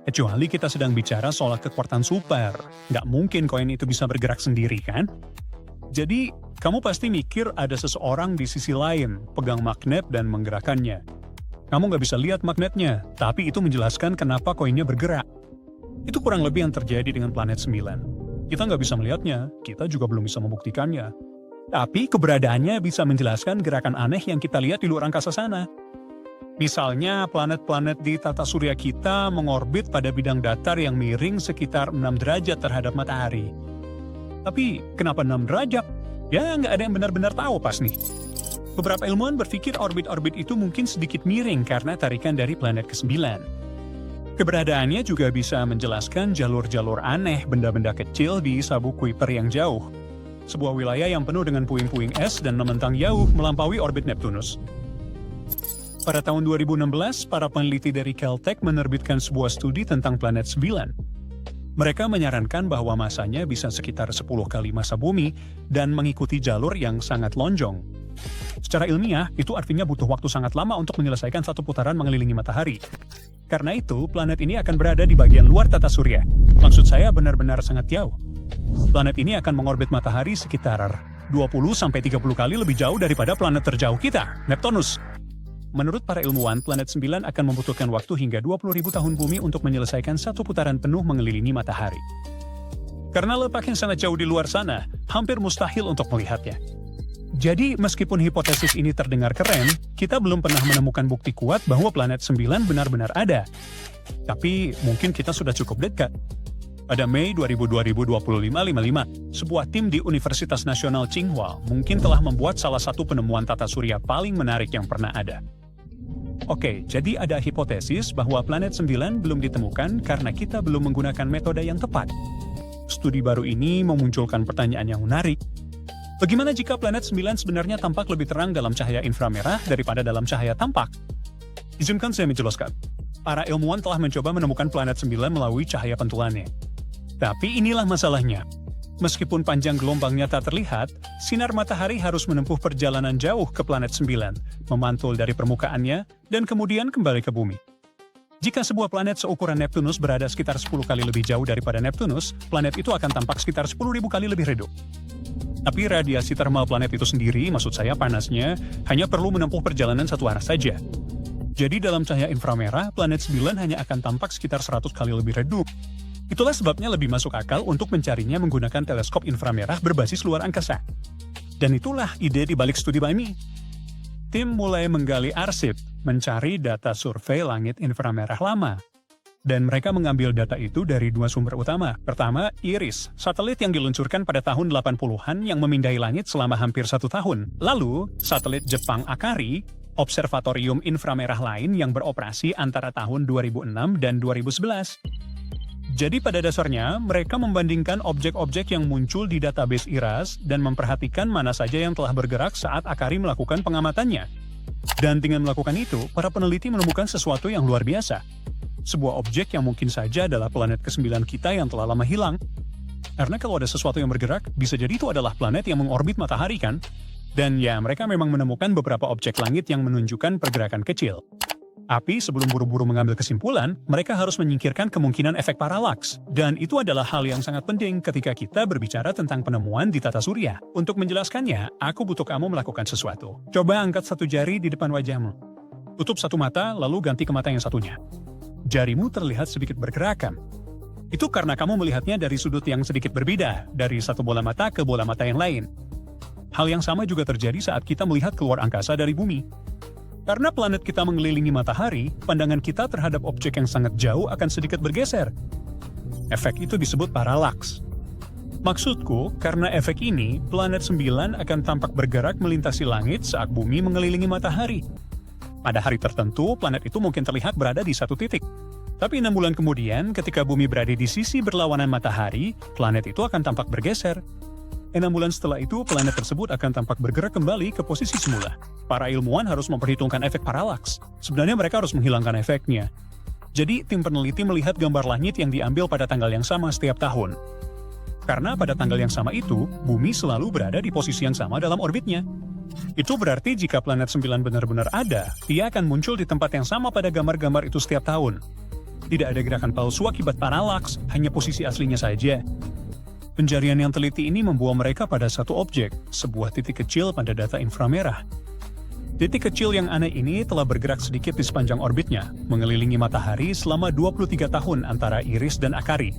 Kecuali kita sedang bicara soal kekuatan super, nggak mungkin koin itu bisa bergerak sendiri kan? Jadi, kamu pasti mikir ada seseorang di sisi lain, pegang magnet dan menggerakkannya. Kamu nggak bisa lihat magnetnya, tapi itu menjelaskan kenapa koinnya bergerak. Itu kurang lebih yang terjadi dengan planet 9. Kita nggak bisa melihatnya, kita juga belum bisa membuktikannya. Tapi keberadaannya bisa menjelaskan gerakan aneh yang kita lihat di luar angkasa sana. Misalnya, planet-planet di tata surya kita mengorbit pada bidang datar yang miring sekitar 6 derajat terhadap matahari. Tapi, kenapa 6 derajat? Ya, nggak ada yang benar-benar tahu pas nih. Beberapa ilmuwan berpikir orbit-orbit itu mungkin sedikit miring karena tarikan dari planet ke-9. Keberadaannya juga bisa menjelaskan jalur-jalur aneh benda-benda kecil di sabuk Kuiper yang jauh. Sebuah wilayah yang penuh dengan puing-puing es dan membentang jauh melampaui orbit Neptunus. Pada tahun 2016, para peneliti dari Caltech menerbitkan sebuah studi tentang planet 9. Mereka menyarankan bahwa masanya bisa sekitar 10 kali massa bumi dan mengikuti jalur yang sangat lonjong. Secara ilmiah, itu artinya butuh waktu sangat lama untuk menyelesaikan satu putaran mengelilingi matahari. Karena itu, planet ini akan berada di bagian luar tata surya. Maksud saya benar-benar sangat jauh. Planet ini akan mengorbit matahari sekitar 20-30 kali lebih jauh daripada planet terjauh kita, Neptunus. Menurut para ilmuwan, planet 9 akan membutuhkan waktu hingga 20.000 tahun bumi untuk menyelesaikan satu putaran penuh mengelilingi matahari. Karena letaknya sangat jauh di luar sana, hampir mustahil untuk melihatnya. Jadi, meskipun hipotesis ini terdengar keren, kita belum pernah menemukan bukti kuat bahwa planet 9 benar-benar ada. Tapi, mungkin kita sudah cukup dekat. Pada Mei 2025, sebuah tim di Universitas Nasional Tsinghua mungkin telah membuat salah satu penemuan tata surya paling menarik yang pernah ada. Oke, jadi ada hipotesis bahwa planet 9 belum ditemukan karena kita belum menggunakan metode yang tepat. Studi baru ini memunculkan pertanyaan yang menarik. Bagaimana jika planet 9 sebenarnya tampak lebih terang dalam cahaya inframerah daripada dalam cahaya tampak? Izinkan saya menjelaskan. Para ilmuwan telah mencoba menemukan planet 9 melalui cahaya pantulannya. Tapi inilah masalahnya. Meskipun panjang gelombangnya tak terlihat, sinar matahari harus menempuh perjalanan jauh ke planet 9, memantul dari permukaannya, dan kemudian kembali ke bumi. Jika sebuah planet seukuran Neptunus berada sekitar 10 kali lebih jauh daripada Neptunus, planet itu akan tampak sekitar 10.000 kali lebih redup. Tapi radiasi termal planet itu sendiri, maksud saya panasnya, hanya perlu menempuh perjalanan satu arah saja. Jadi dalam cahaya inframerah, planet 9 hanya akan tampak sekitar 100 kali lebih redup. Itulah sebabnya lebih masuk akal untuk mencarinya menggunakan teleskop inframerah berbasis luar angkasa. Dan itulah ide di balik studi ini. Tim mulai menggali arsip, mencari data survei langit inframerah lama. Dan mereka mengambil data itu dari dua sumber utama. Pertama, IRIS, satelit yang diluncurkan pada tahun 80-an yang memindai langit selama hampir 1 tahun. Lalu, satelit Jepang Akari, observatorium inframerah lain yang beroperasi antara tahun 2006 dan 2011. Jadi pada dasarnya, mereka membandingkan objek-objek yang muncul di database IRAS dan memperhatikan mana saja yang telah bergerak saat Akari melakukan pengamatannya. Dan dengan melakukan itu, para peneliti menemukan sesuatu yang luar biasa. Sebuah objek yang mungkin saja adalah planet ke-9 kita yang telah lama hilang. Karena kalau ada sesuatu yang bergerak, bisa jadi itu adalah planet yang mengorbit matahari kan? Dan ya, mereka memang menemukan beberapa objek langit yang menunjukkan pergerakan kecil. Tapi sebelum buru-buru mengambil kesimpulan, mereka harus menyingkirkan kemungkinan efek paralaks. Dan itu adalah hal yang sangat penting ketika kita berbicara tentang penemuan di tata surya. Untuk menjelaskannya, aku butuh kamu melakukan sesuatu. Coba angkat satu jari di depan wajahmu. Tutup satu mata, lalu ganti ke mata yang satunya. Jarimu terlihat sedikit bergerakan. Itu karena kamu melihatnya dari sudut yang sedikit berbeda, dari satu bola mata ke bola mata yang lain. Hal yang sama juga terjadi saat kita melihat keluar angkasa dari bumi. Karena planet kita mengelilingi matahari, pandangan kita terhadap objek yang sangat jauh akan sedikit bergeser. Efek itu disebut paralaks. Maksudku, karena efek ini, planet 9 akan tampak bergerak melintasi langit saat bumi mengelilingi matahari. Pada hari tertentu, planet itu mungkin terlihat berada di satu titik. Tapi 6 bulan kemudian, ketika bumi berada di sisi berlawanan matahari, planet itu akan tampak bergeser. 6 bulan setelah itu, planet tersebut akan tampak bergerak kembali ke posisi semula. Para ilmuwan harus memperhitungkan efek paralaks. Sebenarnya mereka harus menghilangkan efeknya. Jadi, tim peneliti melihat gambar langit yang diambil pada tanggal yang sama setiap tahun. Karena pada tanggal yang sama itu, bumi selalu berada di posisi yang sama dalam orbitnya. Itu berarti jika planet 9 benar-benar ada, dia akan muncul di tempat yang sama pada gambar-gambar itu setiap tahun. Tidak ada gerakan palsu akibat paralaks, hanya posisi aslinya saja. Pencarian yang teliti ini membawa mereka pada satu objek, sebuah titik kecil pada data inframerah. Titik kecil yang aneh ini telah bergerak sedikit di sepanjang orbitnya, mengelilingi matahari selama 23 tahun antara Iris dan Akari.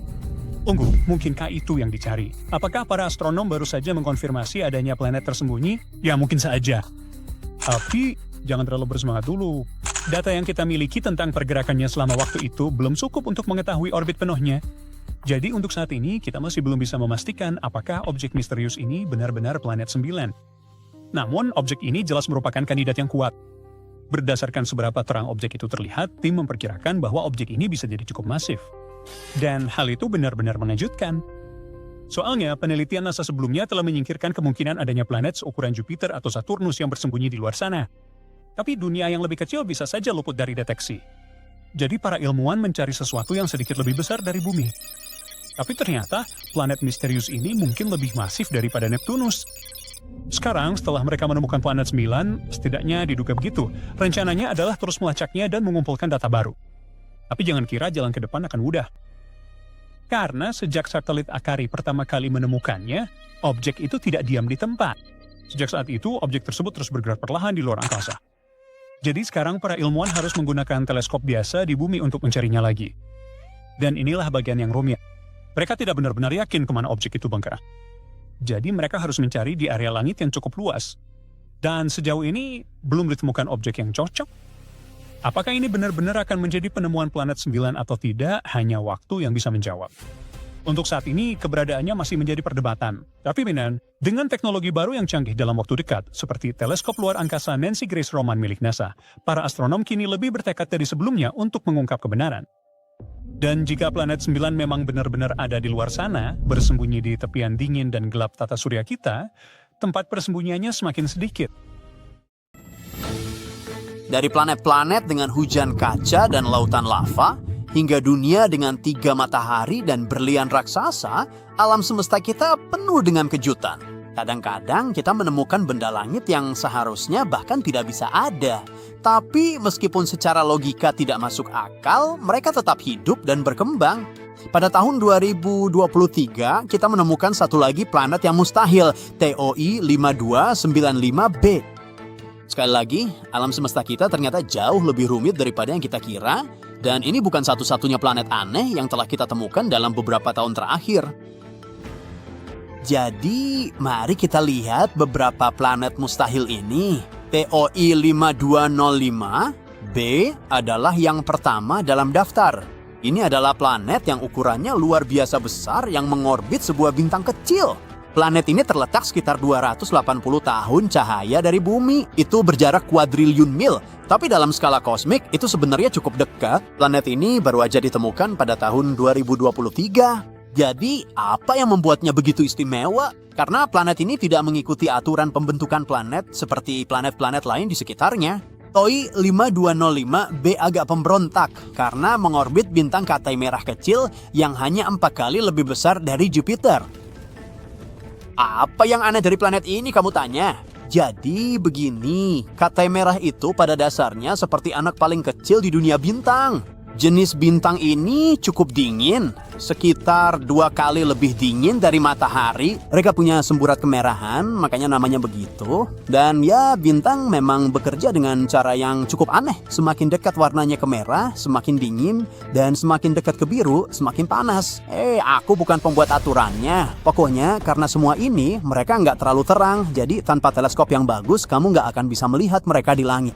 Tunggu, mungkinkah itu yang dicari? Apakah para astronom baru saja mengkonfirmasi adanya planet tersembunyi? Ya mungkin saja. Tapi, jangan terlalu bersemangat dulu. Data yang kita miliki tentang pergerakannya selama waktu itu belum cukup untuk mengetahui orbit penuhnya. Jadi untuk saat ini, kita masih belum bisa memastikan apakah objek misterius ini benar-benar planet 9. Namun, objek ini jelas merupakan kandidat yang kuat. Berdasarkan seberapa terang objek itu terlihat, tim memperkirakan bahwa objek ini bisa jadi cukup masif. Dan hal itu benar-benar mengejutkan. Soalnya, penelitian NASA sebelumnya telah menyingkirkan kemungkinan adanya planet seukuran Jupiter atau Saturnus yang bersembunyi di luar sana. Tapi dunia yang lebih kecil bisa saja luput dari deteksi. Jadi para ilmuwan mencari sesuatu yang sedikit lebih besar dari bumi. Tapi ternyata, planet misterius ini mungkin lebih masif daripada Neptunus. Sekarang, setelah mereka menemukan planet 9, setidaknya diduga begitu, rencananya adalah terus melacaknya dan mengumpulkan data baru. Tapi jangan kira jalan ke depan akan mudah. Karena sejak satelit Akari pertama kali menemukannya, objek itu tidak diam di tempat. Sejak saat itu, objek tersebut terus bergerak perlahan di luar angkasa. Jadi sekarang para ilmuwan harus menggunakan teleskop biasa di bumi untuk mencarinya lagi. Dan inilah bagian yang rumit. Mereka tidak benar-benar yakin kemana objek itu bergerak. Jadi mereka harus mencari di area langit yang cukup luas. Dan sejauh ini belum ditemukan objek yang cocok. Apakah ini benar-benar akan menjadi penemuan planet 9 atau tidak, hanya waktu yang bisa menjawab. Untuk saat ini, keberadaannya masih menjadi perdebatan. Tapi Minan, dengan teknologi baru yang canggih dalam waktu dekat, seperti teleskop luar angkasa Nancy Grace Roman milik NASA, para astronom kini lebih bertekad dari sebelumnya untuk mengungkap kebenaran. Dan jika planet 9 memang benar-benar ada di luar sana, bersembunyi di tepian dingin dan gelap tata surya kita, tempat persembunyiannya semakin sedikit. Dari planet-planet dengan hujan kaca dan lautan lava, hingga dunia dengan 3 matahari dan berlian raksasa, alam semesta kita penuh dengan kejutan. Kadang-kadang kita menemukan benda langit yang seharusnya bahkan tidak bisa ada. Tapi meskipun secara logika tidak masuk akal, mereka tetap hidup dan berkembang. Pada tahun 2023, kita menemukan satu lagi planet yang mustahil, TOI 5295b. Sekali lagi, alam semesta kita ternyata jauh lebih rumit daripada yang kita kira, dan ini bukan satu-satunya planet aneh yang telah kita temukan dalam beberapa tahun terakhir. Jadi, mari kita lihat beberapa planet mustahil ini. TOI 5205b adalah yang pertama dalam daftar. Ini adalah planet yang ukurannya luar biasa besar yang mengorbit sebuah bintang kecil. Planet ini terletak sekitar 280 tahun cahaya dari bumi. Itu berjarak kuadriliun mil. Tapi dalam skala kosmik, itu sebenarnya cukup dekat. Planet ini baru aja ditemukan pada tahun 2023. Jadi, apa yang membuatnya begitu istimewa? Karena planet ini tidak mengikuti aturan pembentukan planet seperti planet-planet lain di sekitarnya. TOI 5205b agak pemberontak karena mengorbit bintang Katai Merah kecil yang hanya 4 kali lebih besar dari Jupiter. Apa yang aneh dari planet ini, kamu tanya? Jadi begini, Katai Merah itu pada dasarnya seperti anak paling kecil di dunia bintang. Jenis bintang ini cukup dingin, sekitar 2 kali lebih dingin dari matahari. Mereka punya semburat kemerahan, makanya namanya begitu. Dan ya, bintang memang bekerja dengan cara yang cukup aneh. Semakin dekat warnanya ke merah, semakin dingin. Dan semakin dekat ke biru, semakin panas. Aku bukan pembuat aturannya. Pokoknya karena semua ini, mereka nggak terlalu terang. Jadi tanpa teleskop yang bagus, kamu nggak akan bisa melihat mereka di langit.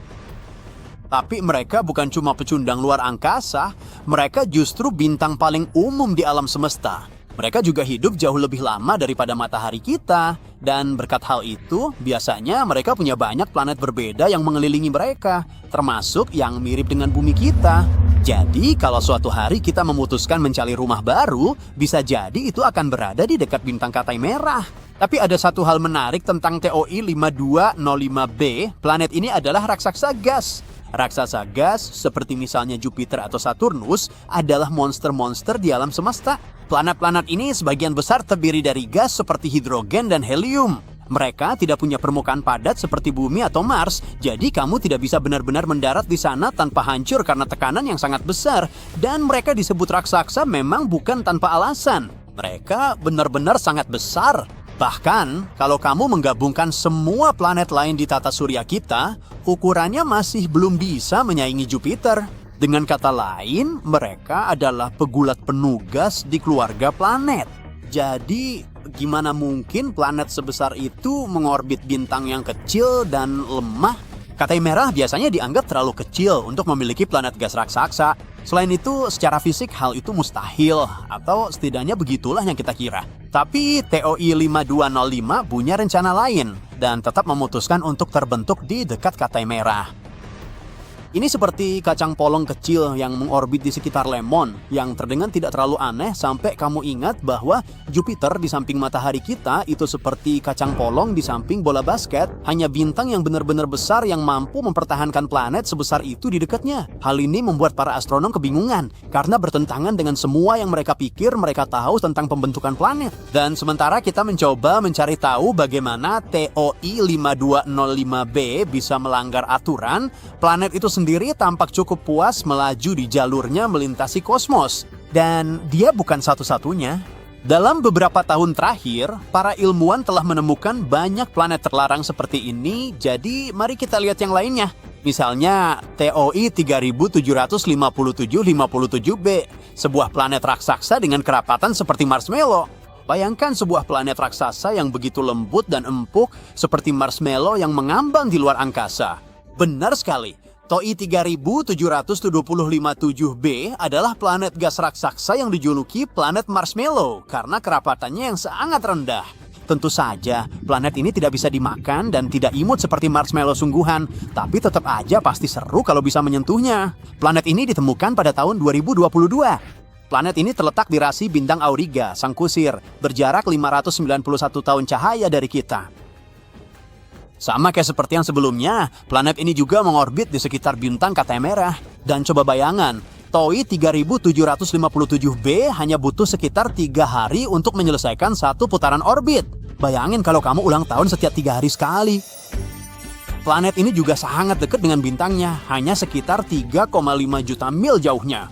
Tapi mereka bukan cuma pecundang luar angkasa, mereka justru bintang paling umum di alam semesta. Mereka juga hidup jauh lebih lama daripada matahari kita. Dan berkat hal itu, biasanya mereka punya banyak planet berbeda yang mengelilingi mereka, termasuk yang mirip dengan bumi kita. Jadi, kalau suatu hari kita memutuskan mencari rumah baru, bisa jadi itu akan berada di dekat bintang Katai Merah. Tapi ada satu hal menarik tentang TOI 5205b, planet ini adalah raksasa gas. Raksasa gas, seperti misalnya Jupiter atau Saturnus, adalah monster-monster di alam semesta. Planet-planet ini sebagian besar terdiri dari gas seperti hidrogen dan helium. Mereka tidak punya permukaan padat seperti bumi atau Mars, jadi kamu tidak bisa benar-benar mendarat di sana tanpa hancur karena tekanan yang sangat besar. Dan mereka disebut raksasa memang bukan tanpa alasan. Mereka benar-benar sangat besar. Bahkan, kalau kamu menggabungkan semua planet lain di tata surya kita, ukurannya masih belum bisa menyaingi Jupiter. Dengan kata lain, mereka adalah pegulat penugas di keluarga planet. Jadi, gimana mungkin planet sebesar itu mengorbit bintang yang kecil dan lemah? Katai Merah biasanya dianggap terlalu kecil untuk memiliki planet gas raksasa. Selain itu, secara fisik hal itu mustahil, atau setidaknya begitulah yang kita kira. Tapi TOI 5205 punya rencana lain, dan tetap memutuskan untuk terbentuk di dekat Katai Merah. Ini seperti kacang polong kecil yang mengorbit di sekitar Lemon, yang terdengar tidak terlalu aneh sampai kamu ingat bahwa Jupiter di samping matahari kita itu seperti kacang polong di samping bola basket, hanya bintang yang benar-benar besar yang mampu mempertahankan planet sebesar itu di dekatnya. Hal ini membuat para astronom kebingungan, karena bertentangan dengan semua yang mereka pikir mereka tahu tentang pembentukan planet. Dan sementara kita mencoba mencari tahu bagaimana TOI 5205b bisa melanggar aturan, planet itu sendiri tampak cukup puas melaju di jalurnya melintasi kosmos. Dan dia bukan satu-satunya. Dalam beberapa tahun terakhir, para ilmuwan telah menemukan banyak planet terlarang seperti ini, jadi mari kita lihat yang lainnya. Misalnya TOI 3757-57b, sebuah planet raksasa dengan kerapatan seperti marshmallow. Bayangkan sebuah planet raksasa yang begitu lembut dan empuk seperti marshmallow yang mengambang di luar angkasa. Benar sekali. TOI 3757b adalah planet gas raksasa yang dijuluki planet marshmallow karena kerapatannya yang sangat rendah. Tentu saja, planet ini tidak bisa dimakan dan tidak imut seperti marshmallow sungguhan, tapi tetap aja pasti seru kalau bisa menyentuhnya. Planet ini ditemukan pada tahun 2022. Planet ini terletak di rasi bintang Auriga, sang kusir, berjarak 591 tahun cahaya dari kita. Sama kayak seperti yang sebelumnya, planet ini juga mengorbit di sekitar bintang Katai Merah. Dan coba bayangan, TOI 3757b hanya butuh sekitar 3 hari untuk menyelesaikan satu putaran orbit. Bayangin kalau kamu ulang tahun setiap 3 hari sekali. Planet ini juga sangat dekat dengan bintangnya, hanya sekitar 3,5 juta mil jauhnya.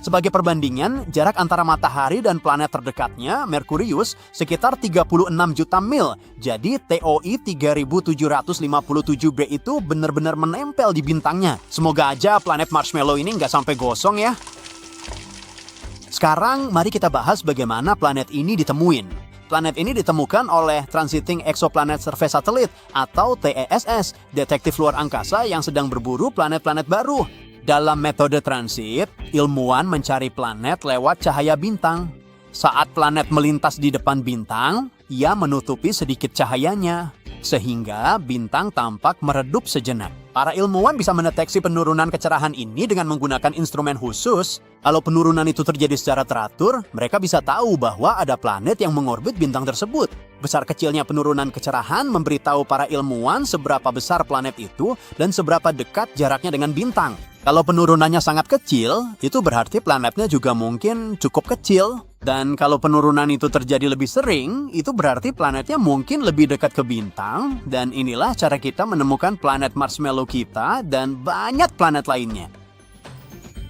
Sebagai perbandingan, jarak antara matahari dan planet terdekatnya, Merkurius, sekitar 36 juta mil. Jadi TOI 3757b itu benar-benar menempel di bintangnya. Semoga aja planet marshmallow ini nggak sampai gosong ya. Sekarang mari kita bahas bagaimana planet ini ditemuin. Planet ini ditemukan oleh Transiting Exoplanet Survey Satellite atau TESS, detektif luar angkasa yang sedang berburu planet-planet baru. Dalam metode transit, ilmuwan mencari planet lewat cahaya bintang. Saat planet melintas di depan bintang, ia menutupi sedikit cahayanya, sehingga bintang tampak meredup sejenak. Para ilmuwan bisa mendeteksi penurunan kecerahan ini dengan menggunakan instrumen khusus. Kalau penurunan itu terjadi secara teratur, mereka bisa tahu bahwa ada planet yang mengorbit bintang tersebut. Besar kecilnya penurunan kecerahan memberitahu para ilmuwan seberapa besar planet itu dan seberapa dekat jaraknya dengan bintang. Kalau penurunannya sangat kecil, itu berarti planetnya juga mungkin cukup kecil. Dan kalau penurunan itu terjadi lebih sering, itu berarti planetnya mungkin lebih dekat ke bintang. Dan inilah cara kita menemukan planet marshmallow kita dan banyak planet lainnya.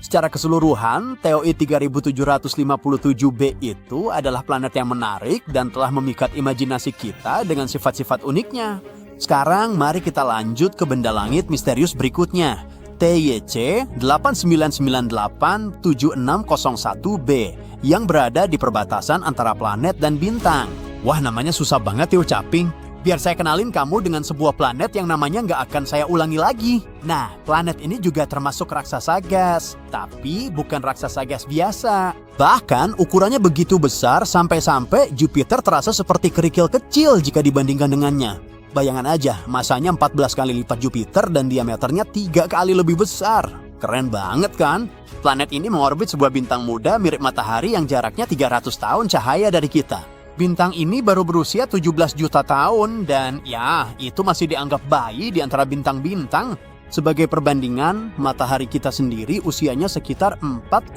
Secara keseluruhan, TOI 3757b itu adalah planet yang menarik dan telah memikat imajinasi kita dengan sifat-sifat uniknya. Sekarang mari kita lanjut ke benda langit misterius berikutnya. TYC 89987601b yang berada di perbatasan antara planet dan bintang. Wah, namanya susah banget diucapin. Biar saya kenalin kamu dengan sebuah planet yang namanya nggak akan saya ulangi lagi. Nah, planet ini juga termasuk raksasa gas. Tapi bukan raksasa gas biasa. Bahkan ukurannya begitu besar sampai-sampai Jupiter terasa seperti kerikil kecil jika dibandingkan dengannya. Bayangan aja, masanya 14 kali lipat Jupiter dan diameternya 3 kali lebih besar. Keren banget kan? Planet ini mengorbit sebuah bintang muda mirip matahari yang jaraknya 300 tahun cahaya dari kita. Bintang ini baru berusia 17 juta tahun dan ya, itu masih dianggap bayi di antara bintang-bintang. Sebagai perbandingan, matahari kita sendiri usianya sekitar 4,5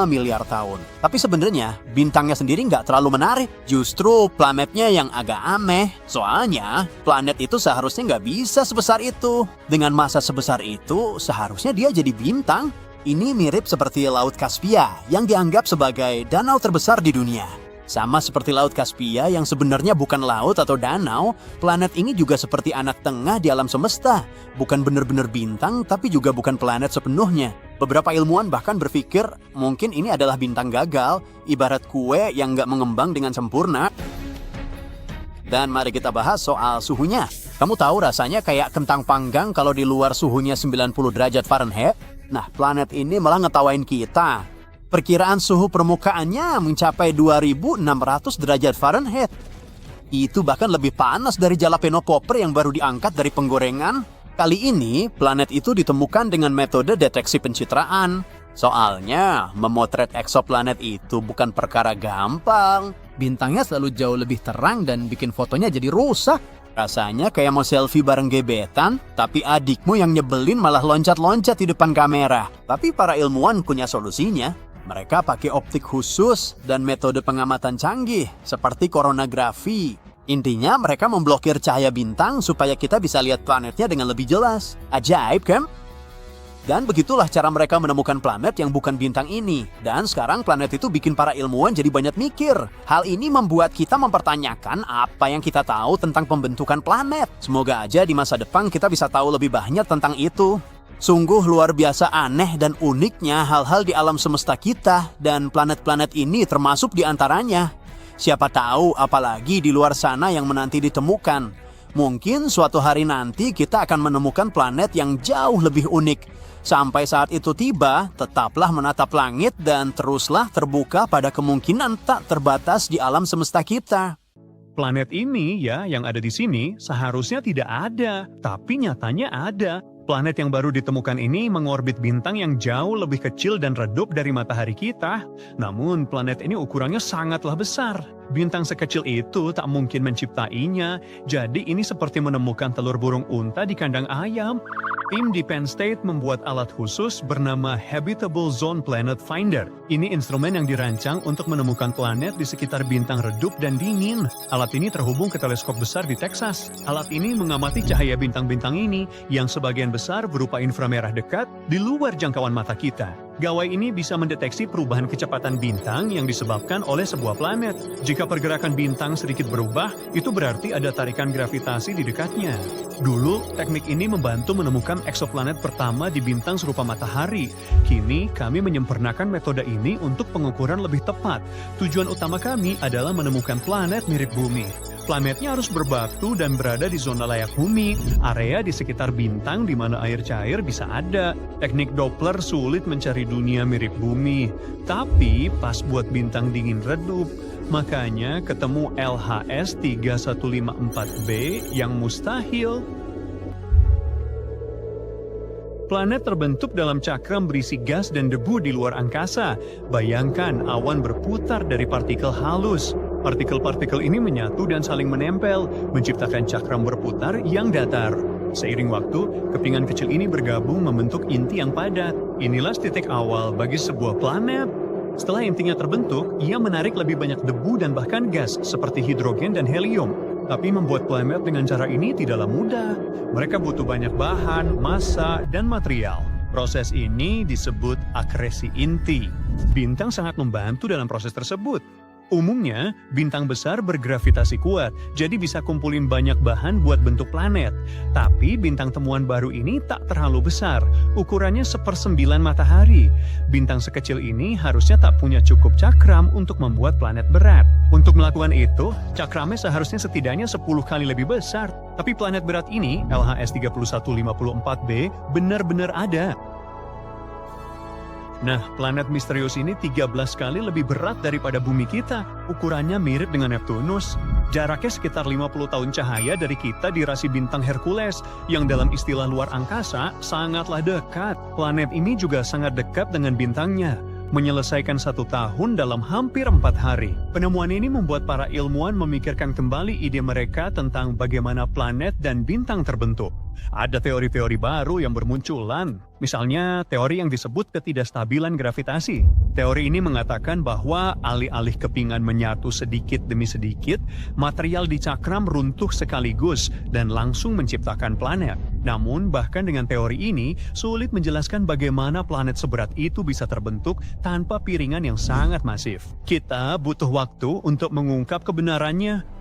miliar tahun. Tapi sebenarnya, bintangnya sendiri nggak terlalu menarik. Justru planetnya yang agak aneh. Soalnya, planet itu seharusnya nggak bisa sebesar itu. Dengan massa sebesar itu, seharusnya dia jadi bintang. Ini mirip seperti Laut Kaspia yang dianggap sebagai danau terbesar di dunia. Sama seperti Laut Kaspia yang sebenarnya bukan laut atau danau, planet ini juga seperti anak tengah di alam semesta. Bukan benar-benar bintang, tapi juga bukan planet sepenuhnya. Beberapa ilmuwan bahkan berpikir mungkin ini adalah bintang gagal, ibarat kue yang nggak mengembang dengan sempurna. Dan mari kita bahas soal suhunya. Kamu tahu rasanya kayak kentang panggang kalau di luar suhunya 90 derajat Fahrenheit? Nah, planet ini malah ngetawain kita. Perkiraan suhu permukaannya mencapai 2600 derajat Fahrenheit. Itu bahkan lebih panas dari jalapeno popper yang baru diangkat dari penggorengan. Kali ini, planet itu ditemukan dengan metode deteksi pencitraan. Soalnya, memotret eksoplanet itu bukan perkara gampang. Bintangnya selalu jauh lebih terang dan bikin fotonya jadi rusak. Rasanya kayak mau selfie bareng gebetan, tapi adikmu yang nyebelin malah loncat-loncat di depan kamera. Tapi para ilmuwan punya solusinya. Mereka pakai optik khusus dan metode pengamatan canggih, seperti koronagrafi. Intinya mereka memblokir cahaya bintang supaya kita bisa lihat planetnya dengan lebih jelas. Ajaib kan? Dan begitulah cara mereka menemukan planet yang bukan bintang ini. Dan sekarang planet itu bikin para ilmuwan jadi banyak mikir. Hal ini membuat kita mempertanyakan apa yang kita tahu tentang pembentukan planet. Semoga aja di masa depan kita bisa tahu lebih banyak tentang itu. Sungguh luar biasa aneh dan uniknya hal-hal di alam semesta kita, dan planet-planet ini termasuk di antaranya. Siapa tahu apalagi di luar sana yang menanti ditemukan. Mungkin suatu hari nanti kita akan menemukan planet yang jauh lebih unik. Sampai saat itu tiba, tetaplah menatap langit dan teruslah terbuka pada kemungkinan tak terbatas di alam semesta kita. Planet ini ya, yang ada di sini, seharusnya tidak ada, tapi nyatanya ada. Planet yang baru ditemukan ini mengorbit bintang yang jauh lebih kecil dan redup dari matahari kita. Namun, planet ini ukurannya sangatlah besar. Bintang sekecil itu tak mungkin menciptainya, jadi ini seperti menemukan telur burung unta di kandang ayam. Tim di Penn State membuat alat khusus bernama Habitable Zone Planet Finder. Ini instrumen yang dirancang untuk menemukan planet di sekitar bintang redup dan dingin. Alat ini terhubung ke teleskop besar di Texas. Alat ini mengamati cahaya bintang-bintang ini yang sebagian besar berupa inframerah dekat di luar jangkauan mata kita. Gawai ini bisa mendeteksi perubahan kecepatan bintang yang disebabkan oleh sebuah planet. Jika pergerakan bintang sedikit berubah, itu berarti ada tarikan gravitasi di dekatnya. Dulu, teknik ini membantu menemukan eksoplanet pertama di bintang serupa matahari. Kini, kami menyempurnakan metode ini untuk pengukuran lebih tepat. Tujuan utama kami adalah menemukan planet mirip bumi. Planetnya harus berbatu dan berada di zona layak bumi, area di sekitar bintang di mana air cair bisa ada. Teknik Doppler sulit mencari dunia mirip bumi, tapi pas buat bintang dingin redup. Makanya ketemu LHS 3154b yang mustahil. Planet terbentuk dalam cakram berisi gas dan debu di luar angkasa. Bayangkan awan berputar dari partikel halus. Partikel-partikel ini menyatu dan saling menempel, menciptakan cakram berputar yang datar. Seiring waktu, kepingan kecil ini bergabung membentuk inti yang padat. Inilah titik awal bagi sebuah planet. Setelah intinya terbentuk, ia menarik lebih banyak debu dan bahkan gas seperti hidrogen dan helium. Tapi membuat planet dengan cara ini tidaklah mudah. Mereka butuh banyak bahan, massa, dan material. Proses ini disebut akresi inti. Bintang sangat membantu dalam proses tersebut. Umumnya, bintang besar bergravitasi kuat, jadi bisa kumpulin banyak bahan buat bentuk planet. Tapi bintang temuan baru ini tak terlalu besar, ukurannya 1/9 matahari. Bintang sekecil ini harusnya tak punya cukup cakram untuk membuat planet berat. Untuk melakukan itu, cakramnya seharusnya setidaknya 10 kali lebih besar. Tapi planet berat ini, LHS 3154b, benar-benar ada. Nah, planet misterius ini 13 kali lebih berat daripada bumi kita. Ukurannya mirip dengan Neptunus. Jaraknya sekitar 50 tahun cahaya dari kita di rasi bintang Hercules, yang dalam istilah luar angkasa sangatlah dekat. Planet ini juga sangat dekat dengan bintangnya, menyelesaikan 1 tahun dalam hampir 4 hari. Penemuan ini membuat para ilmuwan memikirkan kembali ide mereka tentang bagaimana planet dan bintang terbentuk. Ada teori-teori baru yang bermunculan, misalnya teori yang disebut ketidakstabilan gravitasi. Teori ini mengatakan bahwa alih-alih kepingan menyatu sedikit demi sedikit, material di cakram runtuh sekaligus dan langsung menciptakan planet. Namun, bahkan dengan teori ini, sulit menjelaskan bagaimana planet seberat itu bisa terbentuk tanpa piringan yang sangat masif. Kita butuh waktu untuk mengungkap kebenarannya.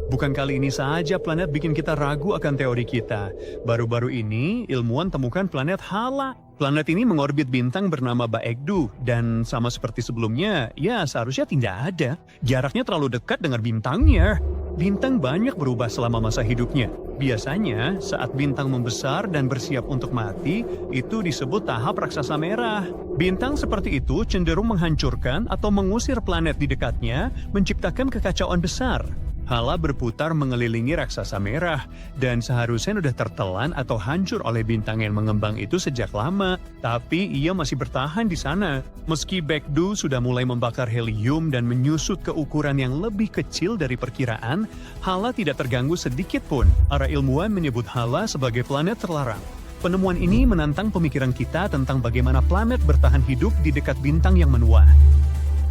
Bukan kali ini saja planet bikin kita ragu akan teori kita. Baru-baru ini, ilmuwan temukan planet Hala. Planet ini mengorbit bintang bernama Baekdu, dan sama seperti sebelumnya, ya seharusnya tidak ada. Jaraknya terlalu dekat dengan bintangnya. Bintang banyak berubah selama masa hidupnya. Biasanya, saat bintang membesar dan bersiap untuk mati, itu disebut tahap raksasa merah. Bintang seperti itu cenderung menghancurkan atau mengusir planet di dekatnya, menciptakan kekacauan besar. Hala berputar mengelilingi raksasa merah, dan seharusnya sudah tertelan atau hancur oleh bintang yang mengembang itu sejak lama. Tapi ia masih bertahan di sana. Meski Baekdu sudah mulai membakar helium dan menyusut ke ukuran yang lebih kecil dari perkiraan, Hala tidak terganggu sedikit pun. Para ilmuwan menyebut Hala sebagai planet terlarang. Penemuan ini menantang pemikiran kita tentang bagaimana planet bertahan hidup di dekat bintang yang menua.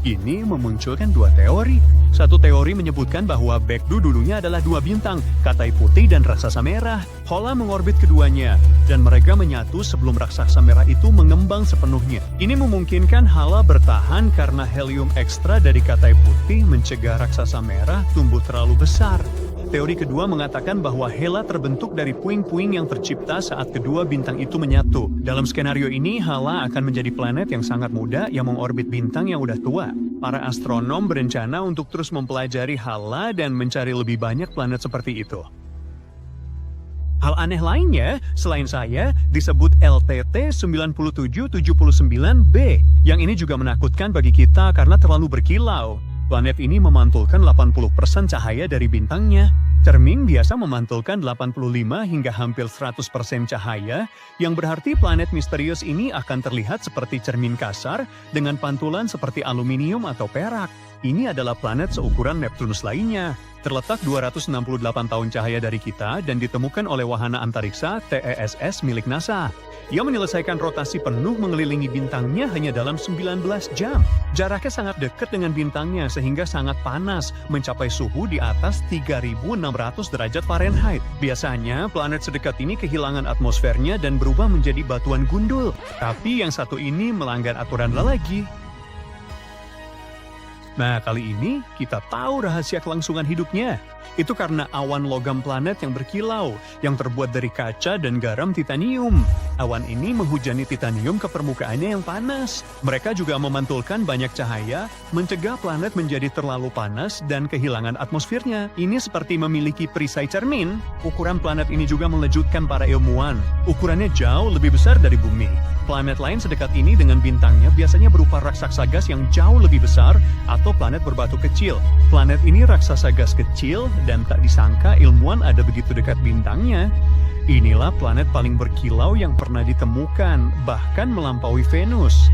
Ini memunculkan 2 teori. Satu teori menyebutkan bahwa Baekdu dulunya adalah 2 bintang, Katai Putih dan Raksasa Merah. Hala mengorbit keduanya, dan mereka menyatu sebelum Raksasa Merah itu mengembang sepenuhnya. Ini memungkinkan Hala bertahan karena helium ekstra dari Katai Putih mencegah Raksasa Merah tumbuh terlalu besar. Teori kedua mengatakan bahwa Hala terbentuk dari puing-puing yang tercipta saat kedua bintang itu menyatu. Dalam skenario ini, Hala akan menjadi planet yang sangat muda yang mengorbit bintang yang udah tua. Para astronom berencana untuk terus mempelajari Hala dan mencari lebih banyak planet seperti itu. Hal aneh lainnya, selain saya, disebut LTT 9779b. Yang ini juga menakutkan bagi kita karena terlalu berkilau. Planet ini memantulkan 80% cahaya dari bintangnya. Cermin biasa memantulkan 85 hingga hampir 100% cahaya, yang berarti planet misterius ini akan terlihat seperti cermin kasar dengan pantulan seperti aluminium atau perak. Ini adalah planet seukuran Neptunus lainnya. Terletak 268 tahun cahaya dari kita dan ditemukan oleh wahana antariksa TESS milik NASA. Ia menyelesaikan rotasi penuh mengelilingi bintangnya hanya dalam 19 jam. Jaraknya sangat dekat dengan bintangnya sehingga sangat panas, mencapai suhu di atas 3.600 derajat Fahrenheit. Biasanya, planet sedekat ini kehilangan atmosfernya dan berubah menjadi batuan gundul. Tapi yang satu ini melanggar aturan lagi. Nah, kali ini kita tahu rahasia kelangsungan hidupnya. Itu karena awan logam planet yang berkilau, yang terbuat dari kaca dan garam titanium. Awan ini menghujani titanium ke permukaannya yang panas. Mereka juga memantulkan banyak cahaya, mencegah planet menjadi terlalu panas dan kehilangan atmosfernya. Ini seperti memiliki perisai cermin. Ukuran planet ini juga melejutkan para ilmuwan. Ukurannya jauh lebih besar dari bumi. Planet lain sedekat ini dengan bintangnya biasanya berupa raksasa gas yang jauh lebih besar atau planet berbatu kecil. Planet ini raksasa gas kecil dan tak disangka ilmuwan ada begitu dekat bintangnya. Inilah planet paling berkilau yang pernah ditemukan, bahkan melampaui Venus.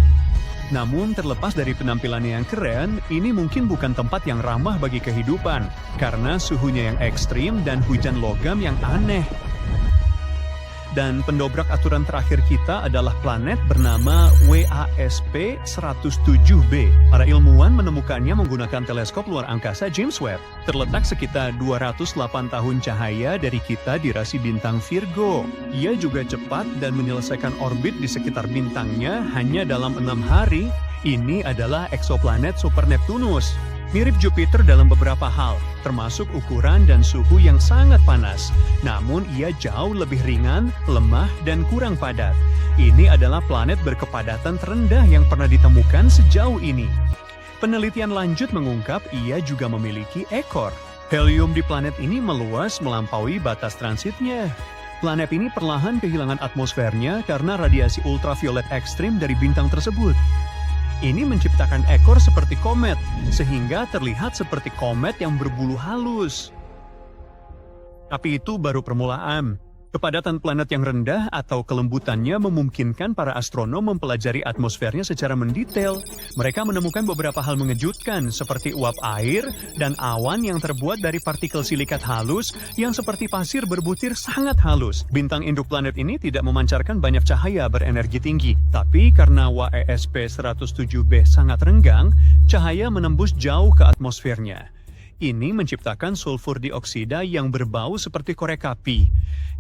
Namun terlepas dari penampilannya yang keren, ini mungkin bukan tempat yang ramah bagi kehidupan karena suhunya yang ekstrim dan hujan logam yang aneh. Dan pendobrak aturan terakhir kita adalah planet bernama WASP-107b. Para ilmuwan menemukannya menggunakan teleskop luar angkasa James Webb. Terletak sekitar 208 tahun cahaya dari kita di rasi bintang Virgo. Ia juga cepat dan menyelesaikan orbit di sekitar bintangnya hanya dalam 6 hari. Ini adalah eksoplanet super Neptunus. Mirip Jupiter dalam beberapa hal, termasuk ukuran dan suhu yang sangat panas. Namun ia jauh lebih ringan, lemah, dan kurang padat. Ini adalah planet berkepadatan terendah yang pernah ditemukan sejauh ini. Penelitian lanjut mengungkap ia juga memiliki ekor. Helium di planet ini meluas melampaui batas transitnya. Planet ini perlahan kehilangan atmosfernya karena radiasi ultraviolet ekstrim dari bintang tersebut. Ini menciptakan ekor seperti komet, sehingga terlihat seperti komet yang berbulu halus. Tapi itu baru permulaan. Kepadatan planet yang rendah atau kelembutannya memungkinkan para astronom mempelajari atmosfernya secara mendetail. Mereka menemukan beberapa hal mengejutkan seperti uap air dan awan yang terbuat dari partikel silikat halus yang seperti pasir berbutir sangat halus. Bintang induk planet ini tidak memancarkan banyak cahaya berenergi tinggi, tapi karena WASP-107b sangat renggang, cahaya menembus jauh ke atmosfernya. Ini menciptakan sulfur dioksida yang berbau seperti korek api.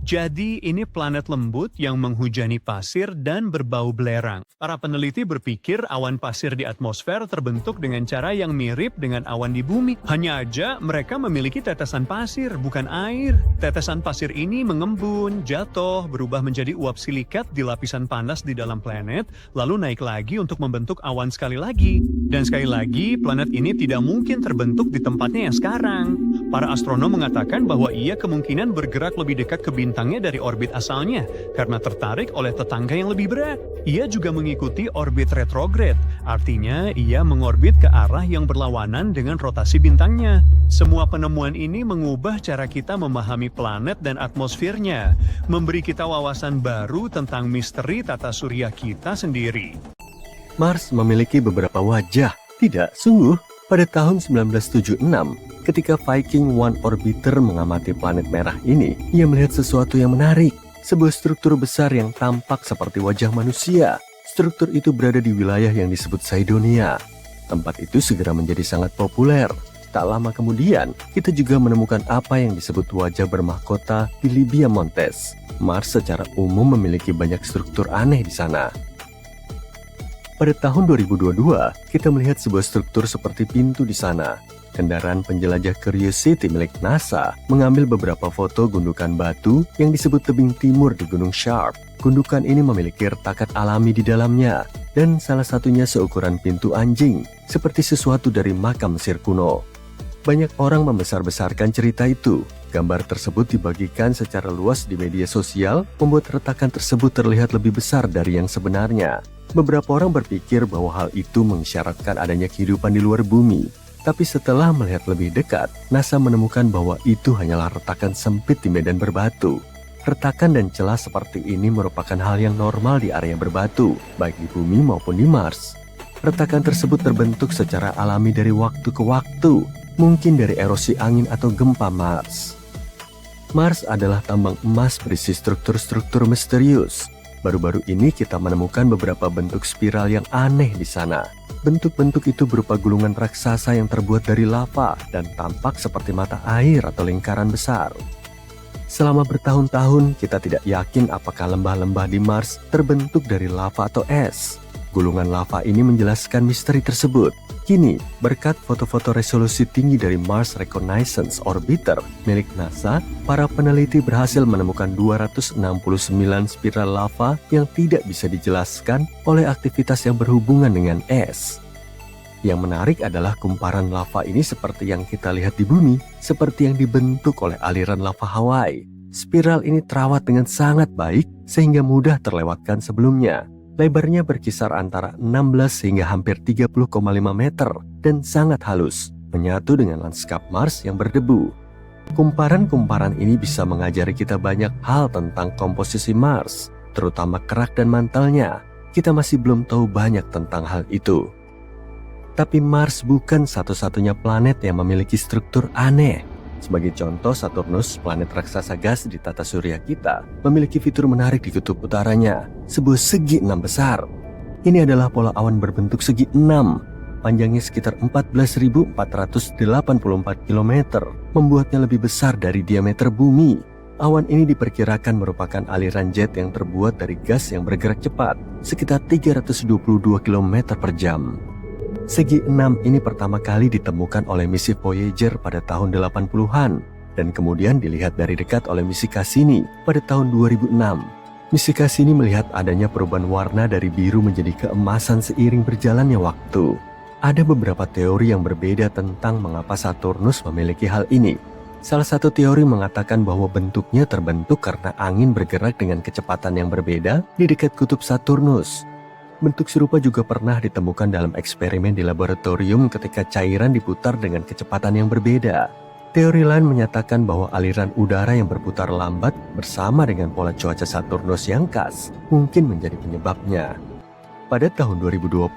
Jadi ini planet lembut yang menghujani pasir dan berbau belerang. Para peneliti berpikir awan pasir di atmosfer terbentuk dengan cara yang mirip dengan awan di bumi. Hanya aja mereka memiliki tetesan pasir, bukan air. Tetesan pasir ini mengembun, jatuh, berubah menjadi uap silikat di lapisan panas di dalam planet, lalu naik lagi untuk membentuk awan sekali lagi. Dan sekali lagi, planet ini tidak mungkin terbentuk di tempatnya yang sekarang. Para astronom mengatakan bahwa ia kemungkinan bergerak lebih dekat ke bintangnya dari orbit asalnya karena tertarik oleh tetangga yang lebih berat. Ia juga mengikuti orbit retrograde, artinya ia mengorbit ke arah yang berlawanan dengan rotasi bintangnya. Semua penemuan ini mengubah cara kita memahami planet dan atmosfernya, memberi kita wawasan baru tentang misteri tata surya kita sendiri. Mars memiliki beberapa wajah. Tidak, sungguh. Pada tahun 1976, ketika Viking 1 orbiter mengamati planet merah ini, ia melihat sesuatu yang menarik. Sebuah struktur besar yang tampak seperti wajah manusia. Struktur itu berada di wilayah yang disebut Cydonia. Tempat itu segera menjadi sangat populer. Tak lama kemudian, kita juga menemukan apa yang disebut wajah bermahkota di Libya Montes. Mars secara umum memiliki banyak struktur aneh di sana. Pada tahun 2022, kita melihat sebuah struktur seperti pintu di sana. Kendaraan penjelajah Curiosity milik NASA mengambil beberapa foto gundukan batu yang disebut tebing timur di Gunung Sharp. Gundukan ini memiliki retakan alami di dalamnya, dan salah satunya seukuran pintu anjing, seperti sesuatu dari makam Mesir kuno. Banyak orang membesar-besarkan cerita itu. Gambar tersebut dibagikan secara luas di media sosial, membuat retakan tersebut terlihat lebih besar dari yang sebenarnya. Beberapa orang berpikir bahwa hal itu mengisyaratkan adanya kehidupan di luar bumi. Tapi setelah melihat lebih dekat, NASA menemukan bahwa itu hanyalah retakan sempit di medan berbatu. Retakan dan celah seperti ini merupakan hal yang normal di area berbatu, baik di bumi maupun di Mars. Retakan tersebut terbentuk secara alami dari waktu ke waktu, mungkin dari erosi angin atau gempa Mars. Mars adalah tambang emas berisi struktur-struktur misterius. Baru-baru ini kita menemukan beberapa bentuk spiral yang aneh di sana. Bentuk-bentuk itu berupa gulungan raksasa yang terbuat dari lava dan tampak seperti mata air atau lingkaran besar. Selama bertahun-tahun, kita tidak yakin apakah lembah-lembah di Mars terbentuk dari lava atau es. Gulungan lava ini menjelaskan misteri tersebut. Kini, berkat foto-foto resolusi tinggi dari Mars Reconnaissance Orbiter milik NASA, para peneliti berhasil menemukan 269 spiral lava yang tidak bisa dijelaskan oleh aktivitas yang berhubungan dengan es. Yang menarik adalah kumparan lava ini seperti yang kita lihat di bumi, seperti yang dibentuk oleh aliran lava Hawaii. Spiral ini terawat dengan sangat baik sehingga mudah terlewatkan sebelumnya. Lebarnya berkisar antara 16 hingga hampir 30,5 meter dan sangat halus, menyatu dengan lanskap Mars yang berdebu. Kumparan-kumparan ini bisa mengajari kita banyak hal tentang komposisi Mars, terutama kerak dan mantelnya. Kita masih belum tahu banyak tentang hal itu. Tapi Mars bukan satu-satunya planet yang memiliki struktur aneh. Sebagai contoh, Saturnus, planet raksasa gas di tata surya kita, memiliki fitur menarik di kutub utaranya, sebuah segi 6 besar. Ini adalah pola awan berbentuk segi 6, panjangnya sekitar 14.484 km, membuatnya lebih besar dari diameter bumi. Awan ini diperkirakan merupakan aliran jet yang terbuat dari gas yang bergerak cepat, sekitar 322 km per jam. Segi 6 ini pertama kali ditemukan oleh misi Voyager pada tahun 80-an dan kemudian dilihat dari dekat oleh misi Cassini pada tahun 2006. Misi Cassini melihat adanya perubahan warna dari biru menjadi keemasan seiring berjalannya waktu. Ada beberapa teori yang berbeda tentang mengapa Saturnus memiliki hal ini. Salah satu teori mengatakan bahwa bentuknya terbentuk karena angin bergerak dengan kecepatan yang berbeda di dekat kutub Saturnus. Bentuk serupa juga pernah ditemukan dalam eksperimen di laboratorium ketika cairan diputar dengan kecepatan yang berbeda. Teori lain menyatakan bahwa aliran udara yang berputar lambat bersama dengan pola cuaca Saturnus yang khas mungkin menjadi penyebabnya. Pada tahun 2020,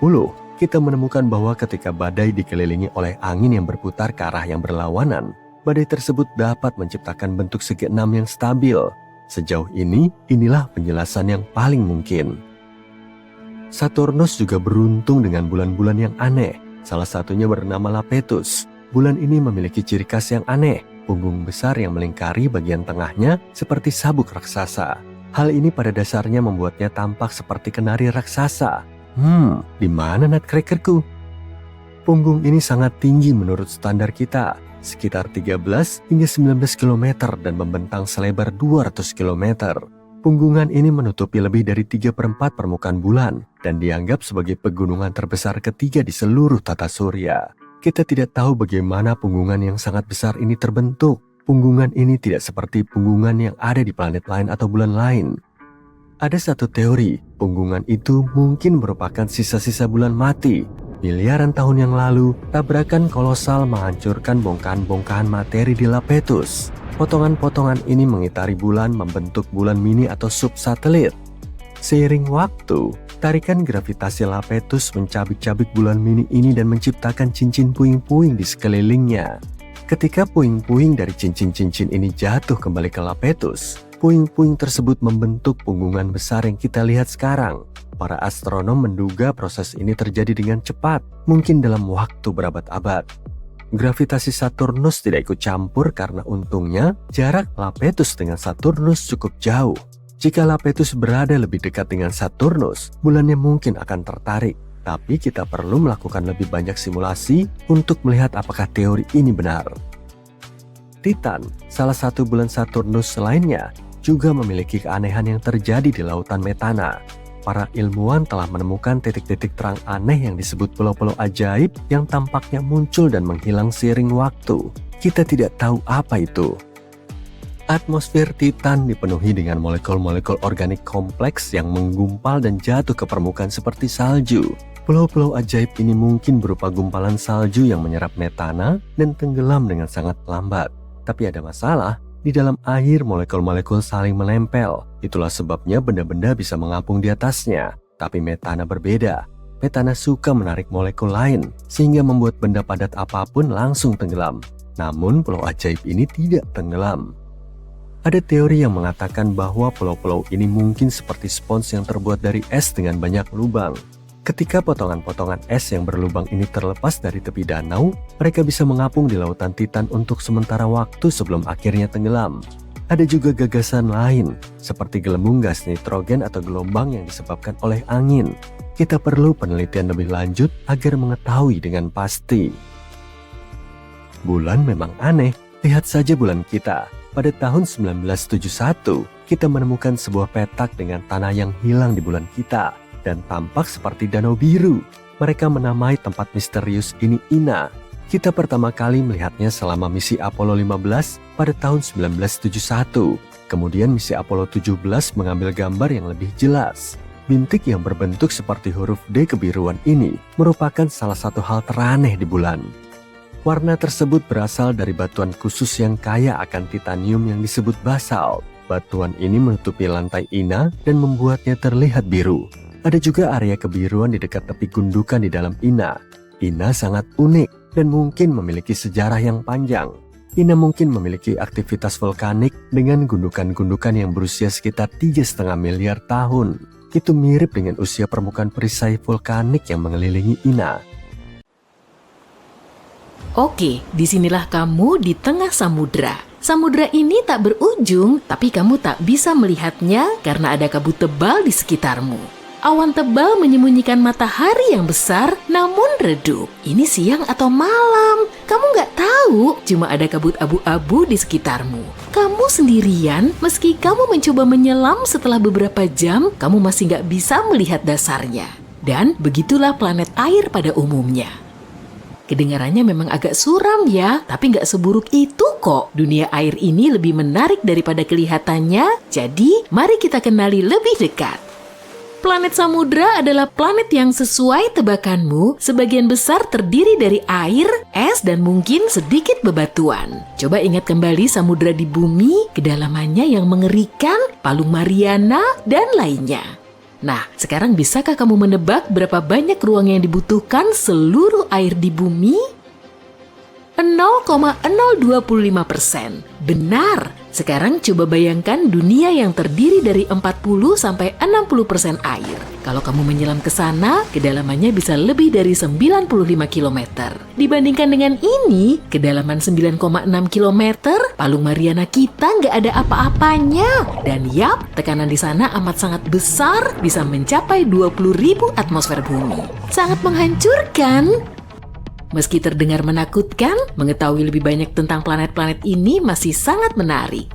kita menemukan bahwa ketika badai dikelilingi oleh angin yang berputar ke arah yang berlawanan, badai tersebut dapat menciptakan bentuk segi 6 yang stabil. Sejauh ini, inilah penjelasan yang paling mungkin. Saturnus juga beruntung dengan bulan-bulan yang aneh. Salah satunya bernama Lapetus. Bulan ini memiliki ciri khas yang aneh, punggung besar yang melingkari bagian tengahnya seperti sabuk raksasa. Hal ini pada dasarnya membuatnya tampak seperti kenari raksasa. Di mana nutcrackerku? Punggung ini sangat tinggi menurut standar kita, sekitar 13 hingga 19 km dan membentang selebar 200 km. Punggungan ini menutupi lebih dari 3/4 permukaan bulan dan dianggap sebagai pegunungan terbesar ketiga di seluruh tata surya. Kita tidak tahu bagaimana punggungan yang sangat besar ini terbentuk. Punggungan ini tidak seperti punggungan yang ada di planet lain atau bulan lain. Ada satu teori, punggungan itu mungkin merupakan sisa-sisa bulan mati. Miliaran tahun yang lalu, tabrakan kolosal menghancurkan bongkahan-bongkahan materi di Lapetus. Potongan-potongan ini mengitari bulan membentuk bulan mini atau subsatelit. Seiring waktu, tarikan gravitasi Lapetus mencabik-cabik bulan mini ini dan menciptakan cincin puing-puing di sekelilingnya. Ketika puing-puing dari cincin-cincin ini jatuh kembali ke Lapetus, puing-puing tersebut membentuk punggungan besar yang kita lihat sekarang. Para astronom menduga proses ini terjadi dengan cepat, mungkin dalam waktu berabad-abad. Gravitasi Saturnus tidak ikut campur karena untungnya jarak Lapetus dengan Saturnus cukup jauh. Jika Lapetus berada lebih dekat dengan Saturnus, bulannya mungkin akan tertarik. Tapi kita perlu melakukan lebih banyak simulasi untuk melihat apakah teori ini benar. Titan, salah satu bulan Saturnus lainnya, juga memiliki keanehan yang terjadi di lautan Metana. Para ilmuwan telah menemukan titik-titik terang aneh yang disebut pulau-pulau ajaib yang tampaknya muncul dan menghilang seiring waktu. Kita tidak tahu apa itu. Atmosfer Titan dipenuhi dengan molekul-molekul organik kompleks yang menggumpal dan jatuh ke permukaan seperti salju. Pulau-pulau ajaib ini mungkin berupa gumpalan salju yang menyerap metana dan tenggelam dengan sangat lambat. Tapi ada masalah. Di dalam air, molekul-molekul saling menempel. Itulah sebabnya benda-benda bisa mengapung di atasnya. Tapi metana berbeda. Metana suka menarik molekul lain, sehingga membuat benda padat apapun langsung tenggelam. Namun, pulau ajaib ini tidak tenggelam. Ada teori yang mengatakan bahwa pulau-pulau ini mungkin seperti spons yang terbuat dari es dengan banyak lubang. Ketika potongan-potongan es yang berlubang ini terlepas dari tepi danau, mereka bisa mengapung di lautan Titan untuk sementara waktu sebelum akhirnya tenggelam. Ada juga gagasan lain, seperti gelembung gas nitrogen atau gelombang yang disebabkan oleh angin. kita perlu penelitian lebih lanjut agar mengetahui dengan pasti. Bulan memang aneh. Lihat saja bulan kita. Pada tahun 1971, kita menemukan sebuah petak dengan tanah yang hilang di bulan kita dan tampak seperti danau biru. Mereka menamai tempat misterius ini Ina. Kita pertama kali melihatnya selama misi Apollo 15 pada tahun 1971. Kemudian misi Apollo 17 mengambil gambar yang lebih jelas. Bintik yang berbentuk seperti huruf D kebiruan ini merupakan salah satu hal teraneh di bulan. Warna tersebut berasal dari batuan khusus yang kaya akan titanium yang disebut basalt. Batuan ini menutupi lantai Ina dan membuatnya terlihat biru. Ada juga area kebiruan di dekat tepi gundukan di dalam Ina. Ina sangat unik dan mungkin memiliki sejarah yang panjang. Ina mungkin memiliki aktivitas vulkanik dengan gundukan-gundukan yang berusia sekitar 3,5 miliar tahun. Itu mirip dengan usia permukaan perisai vulkanik yang mengelilingi Ina. Oke, disinilah kamu di tengah samudra. Samudra ini tak berujung, tapi kamu tak bisa melihatnya karena ada kabut tebal di sekitarmu. Awan tebal menyembunyikan matahari yang besar namun redup. Ini siang atau malam? Kamu nggak tahu, cuma ada kabut abu-abu di sekitarmu. Kamu sendirian, meski kamu mencoba menyelam setelah beberapa jam, kamu masih nggak bisa melihat dasarnya. Dan begitulah planet air pada umumnya. Kedengarannya memang agak suram ya, tapi nggak seburuk itu kok. Dunia air ini lebih menarik daripada kelihatannya, jadi mari kita kenali lebih dekat. Planet samudra adalah planet yang sesuai tebakanmu, sebagian besar terdiri dari air, es, dan mungkin sedikit bebatuan. Coba ingat kembali samudra di bumi, kedalamannya yang mengerikan, Palung Mariana, dan lainnya. Nah, sekarang bisakah kamu menebak berapa banyak ruang yang dibutuhkan seluruh air di bumi? 0,025%. Benar. Sekarang coba bayangkan dunia yang terdiri dari 40-60% air. Kalau kamu menyelam ke sana, kedalamannya bisa lebih dari 95 km. Dibandingkan dengan ini, kedalaman 9,6 km, Palung Mariana kita nggak ada apa-apanya. Dan yap, tekanan di sana amat sangat besar, bisa mencapai 20.000 atmosfer bumi. Sangat menghancurkan. Meski terdengar menakutkan, mengetahui lebih banyak tentang planet-planet ini masih sangat menarik.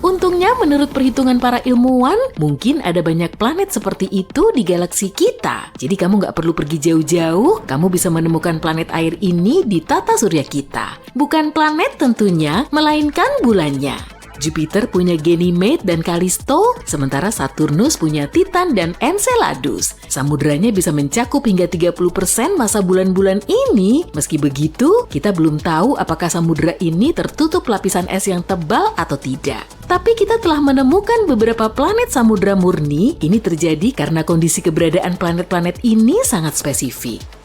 Untungnya menurut perhitungan para ilmuwan, mungkin ada banyak planet seperti itu di galaksi kita. Jadi kamu nggak perlu pergi jauh-jauh, kamu bisa menemukan planet air ini di tata surya kita. Bukan planet tentunya, melainkan bulannya. Jupiter punya Ganymede dan Callisto, sementara Saturnus punya Titan dan Enceladus. Samudranya bisa mencakup hingga 30% masa bulan-bulan ini. Meski begitu, kita belum tahu apakah samudra ini tertutup lapisan es yang tebal atau tidak. Tapi kita telah menemukan beberapa planet samudra murni. Ini terjadi karena kondisi keberadaan planet-planet ini sangat spesifik.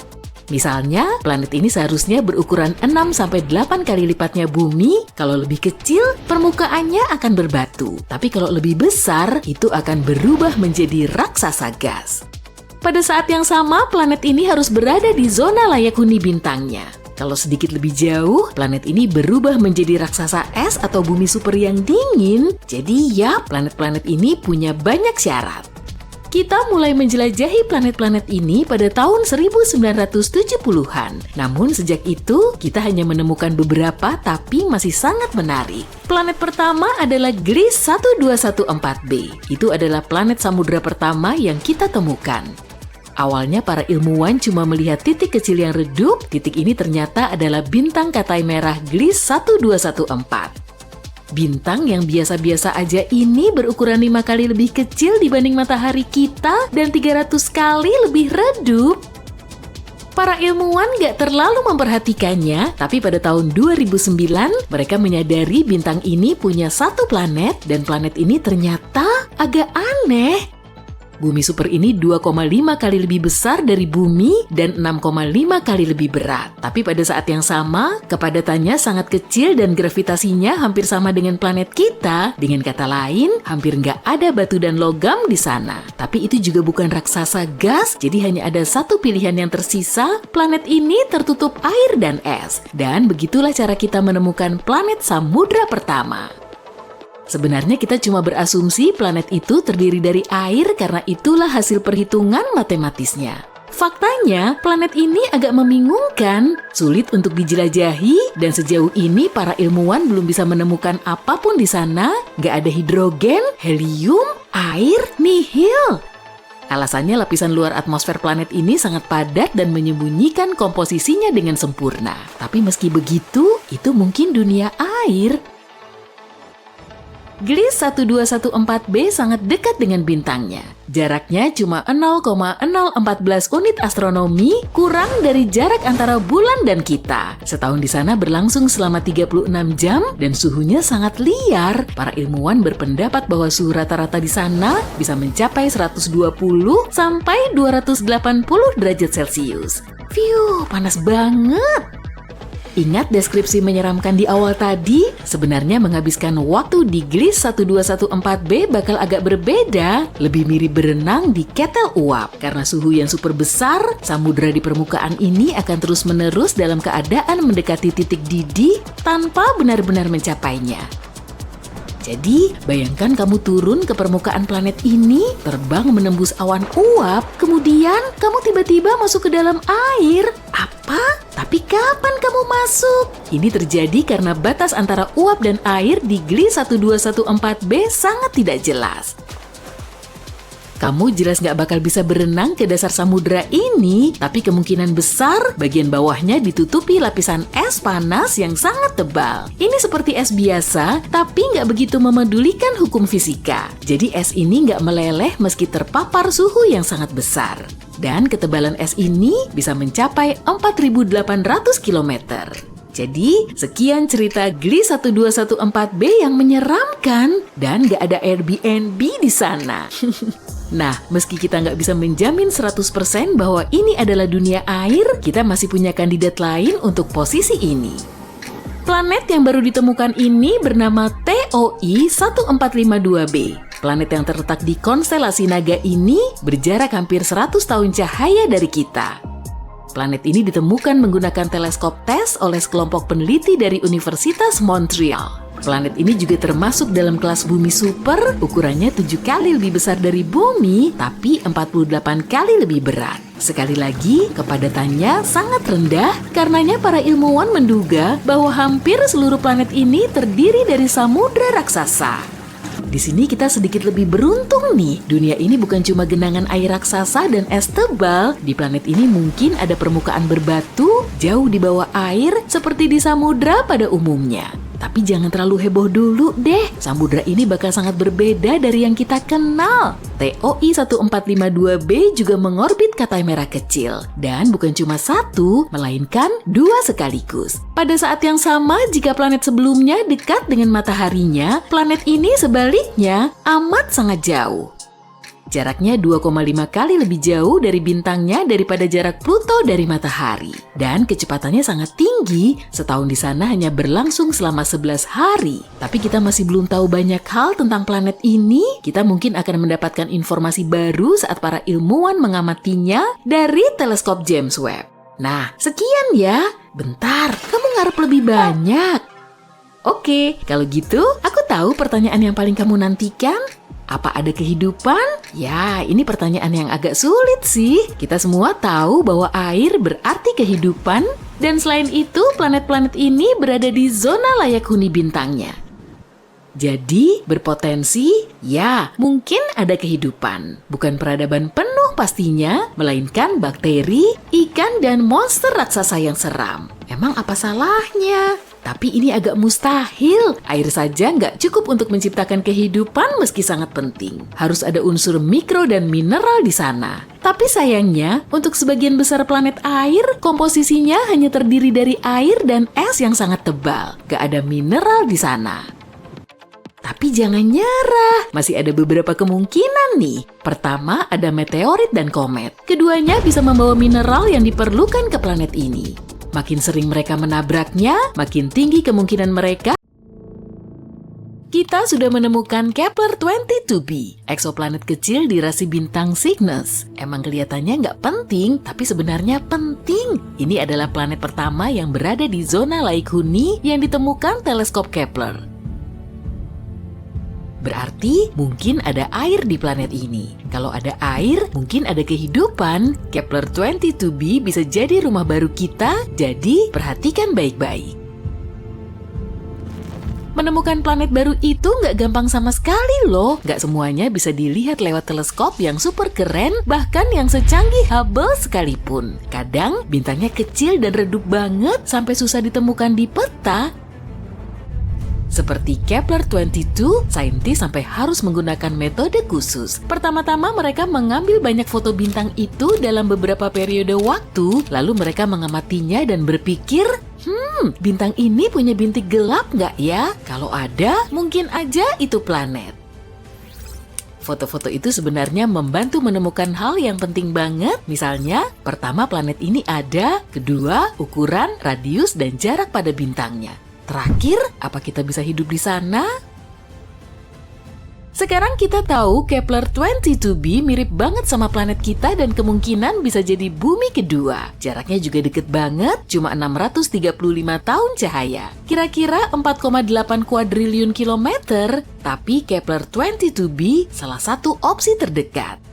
Misalnya, planet ini seharusnya berukuran 6-8 kali lipatnya bumi. Kalau lebih kecil, permukaannya akan berbatu. Tapi kalau lebih besar, itu akan berubah menjadi raksasa gas. Pada saat yang sama, planet ini harus berada di zona layak huni bintangnya. Kalau sedikit lebih jauh, planet ini berubah menjadi raksasa es atau bumi super yang dingin. Jadi ya, planet-planet ini punya banyak syarat. Kita mulai menjelajahi planet-planet ini pada tahun 1970-an. Namun sejak itu, kita hanya menemukan beberapa tapi masih sangat menarik. Planet pertama adalah Gliese 1214b. Itu adalah planet samudra pertama yang kita temukan. Awalnya para ilmuwan cuma melihat titik kecil yang redup. Titik ini ternyata adalah bintang katai merah Gliese 1214. Bintang yang biasa-biasa aja ini berukuran 5 kali lebih kecil dibanding matahari kita dan 300 kali lebih redup. Para ilmuwan gak terlalu memperhatikannya, tapi pada tahun 2009 mereka menyadari bintang ini punya satu planet dan planet ini ternyata agak aneh. Bumi super ini 2,5 kali lebih besar dari bumi dan 6,5 kali lebih berat. Tapi pada saat yang sama, kepadatannya sangat kecil dan gravitasinya hampir sama dengan planet kita. Dengan kata lain, hampir nggak ada batu dan logam di sana. Tapi itu juga bukan raksasa gas, jadi hanya ada satu pilihan yang tersisa. Planet ini tertutup air dan es. Dan begitulah cara kita menemukan planet samudra pertama. Sebenarnya kita cuma berasumsi planet itu terdiri dari air karena itulah hasil perhitungan matematisnya. Faktanya, planet ini agak membingungkan, sulit untuk dijelajahi, dan sejauh ini para ilmuwan belum bisa menemukan apapun di sana. Nggak ada hidrogen, helium, air, nihil. Alasannya lapisan luar atmosfer planet ini sangat padat dan menyembunyikan komposisinya dengan sempurna. Tapi meski begitu, itu mungkin dunia air. Gliese 1214b sangat dekat dengan bintangnya. Jaraknya cuma 0,014 unit astronomi, kurang dari jarak antara bulan dan kita. Setahun di sana berlangsung selama 36 jam dan suhunya sangat liar. Para ilmuwan berpendapat bahwa suhu rata-rata di sana bisa mencapai 120 sampai 280 derajat Celcius. Fiuh, panas banget. Ingat deskripsi menyeramkan di awal tadi? Sebenarnya menghabiskan waktu di Gliese 1214b bakal agak berbeda, lebih mirip berenang di ketel uap. Karena suhu yang super besar, samudra di permukaan ini akan terus-menerus dalam keadaan mendekati titik didih tanpa benar-benar mencapainya. Jadi, bayangkan kamu turun ke permukaan planet ini, terbang menembus awan uap, kemudian kamu tiba-tiba masuk ke dalam air. Apa? Tapi kapan kamu masuk? Ini terjadi karena batas antara uap dan air di Gliese 1214b sangat tidak jelas. Kamu jelas nggak bakal bisa berenang ke dasar samudra ini, tapi kemungkinan besar bagian bawahnya ditutupi lapisan es panas yang sangat tebal. Ini seperti es biasa, tapi nggak begitu memedulikan hukum fisika. Jadi es ini nggak meleleh meski terpapar suhu yang sangat besar. Dan ketebalan es ini bisa mencapai 4.800 km. Jadi, sekian cerita Gliese 1214b yang menyeramkan dan nggak ada Airbnb di sana. Nah, meski kita nggak bisa menjamin 100% bahwa ini adalah dunia air, kita masih punya kandidat lain untuk posisi ini. Planet yang baru ditemukan ini bernama TOI 1452b. Planet yang terletak di konstelasi Naga ini berjarak hampir 100 tahun cahaya dari kita. Planet ini ditemukan menggunakan teleskop TESS oleh sekelompok peneliti dari Universitas Montreal. Planet ini juga termasuk dalam kelas bumi super, ukurannya 7 kali lebih besar dari bumi, tapi 48 kali lebih berat. Sekali lagi, kepadatannya sangat rendah, karenanya para ilmuwan menduga bahwa hampir seluruh planet ini terdiri dari samudra raksasa. Di sini kita sedikit lebih beruntung nih. Dunia ini bukan cuma genangan air raksasa dan es tebal. Di planet ini mungkin ada permukaan berbatu jauh di bawah air seperti di samudra pada umumnya. Tapi jangan terlalu heboh dulu deh. Samudra ini bakal sangat berbeda dari yang kita kenal. TOI 1452b juga mengorbit Katai Merah kecil. Dan bukan cuma satu, melainkan 2 sekaligus. Pada saat yang sama, jika planet sebelumnya dekat dengan mataharinya, planet ini sebaliknya amat sangat jauh. Jaraknya 2,5 kali lebih jauh dari bintangnya daripada jarak Pluto dari matahari. Dan kecepatannya sangat tinggi, setahun di sana hanya berlangsung selama 11 hari. Tapi kita masih belum tahu banyak hal tentang planet ini. Kita mungkin akan mendapatkan informasi baru saat para ilmuwan mengamatinya dari teleskop James Webb. Nah, sekian ya. Bentar, kamu ngarep lebih banyak. Oke, kalau gitu aku tahu pertanyaan yang paling kamu nantikan. Apa ada kehidupan? Ya, ini pertanyaan yang agak sulit sih. Kita semua tahu bahwa air berarti kehidupan, dan selain itu planet-planet ini berada di zona layak huni bintangnya. Jadi, berpotensi, ya, mungkin ada kehidupan. Bukan peradaban penuh pastinya, melainkan bakteri, ikan, dan monster raksasa yang seram. Emang apa salahnya? Tapi ini agak mustahil. Air saja nggak cukup untuk menciptakan kehidupan meski sangat penting. Harus ada unsur mikro dan mineral di sana. Tapi sayangnya, untuk sebagian besar planet air, komposisinya hanya terdiri dari air dan es yang sangat tebal. Nggak ada mineral di sana. Tapi jangan nyerah, masih ada beberapa kemungkinan nih. Pertama, ada meteorit dan komet. Keduanya bisa membawa mineral yang diperlukan ke planet ini. Makin sering mereka menabraknya, makin tinggi kemungkinan mereka. Kita sudah menemukan Kepler-22b, eksoplanet kecil di rasi bintang Cygnus. Emang kelihatannya nggak penting, tapi sebenarnya penting. Ini adalah planet pertama yang berada di zona layak huni yang ditemukan teleskop Kepler. Berarti mungkin ada air di planet ini. Kalau ada air, mungkin ada kehidupan. Kepler-22b bisa jadi rumah baru kita, jadi perhatikan baik-baik. Menemukan planet baru itu nggak gampang sama sekali loh. Nggak semuanya bisa dilihat lewat teleskop yang super keren, bahkan yang secanggih Hubble sekalipun. Kadang bintangnya kecil dan redup banget sampai susah ditemukan di peta. Seperti Kepler-22, saintis sampai harus menggunakan metode khusus. Pertama-tama mereka mengambil banyak foto bintang itu dalam beberapa periode waktu, lalu mereka mengamatinya dan berpikir, bintang ini punya bintik gelap nggak ya? Kalau ada, mungkin aja itu planet. Foto-foto itu sebenarnya membantu menemukan hal yang penting banget. Misalnya, pertama planet ini ada, kedua ukuran, radius, dan jarak pada bintangnya. Terakhir, apa kita bisa hidup di sana? Sekarang kita tahu Kepler-22b mirip banget sama planet kita dan kemungkinan bisa jadi bumi kedua. Jaraknya juga deket banget, cuma 635 tahun cahaya. Kira-kira 4,8 kuadriliun kilometer, tapi Kepler-22b salah satu opsi terdekat.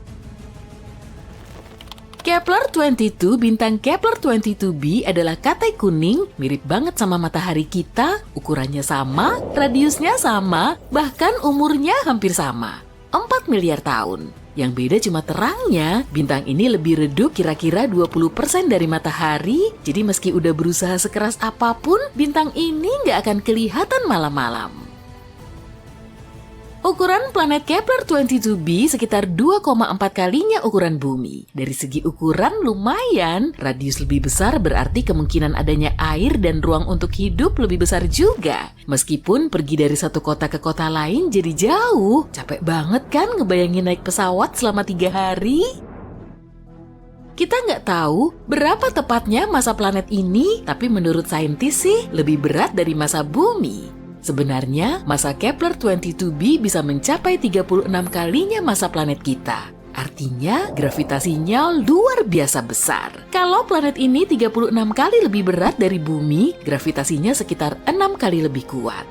Kepler-22, bintang Kepler-22b adalah Katai kuning, mirip banget sama matahari kita, ukurannya sama, radiusnya sama, bahkan umurnya hampir sama, 4 miliar tahun. Yang beda cuma terangnya, bintang ini lebih redup kira-kira 20% dari matahari, jadi meski udah berusaha sekeras apapun, bintang ini nggak akan kelihatan malam-malam. Ukuran planet Kepler-22b sekitar 2,4 kalinya ukuran bumi. Dari segi ukuran lumayan, radius lebih besar berarti kemungkinan adanya air dan ruang untuk hidup lebih besar juga. Meskipun pergi dari satu kota ke kota lain jadi jauh. Capek banget kan ngebayangin naik pesawat selama 3 hari? Kita nggak tahu berapa tepatnya masa planet ini, tapi menurut saintis sih lebih berat dari masa bumi. Sebenarnya, masa Kepler-22b bisa mencapai 36 kalinya masa planet kita. Artinya, gravitasinya luar biasa besar. Kalau planet ini 36 kali lebih berat dari bumi, gravitasinya sekitar 6 kali lebih kuat.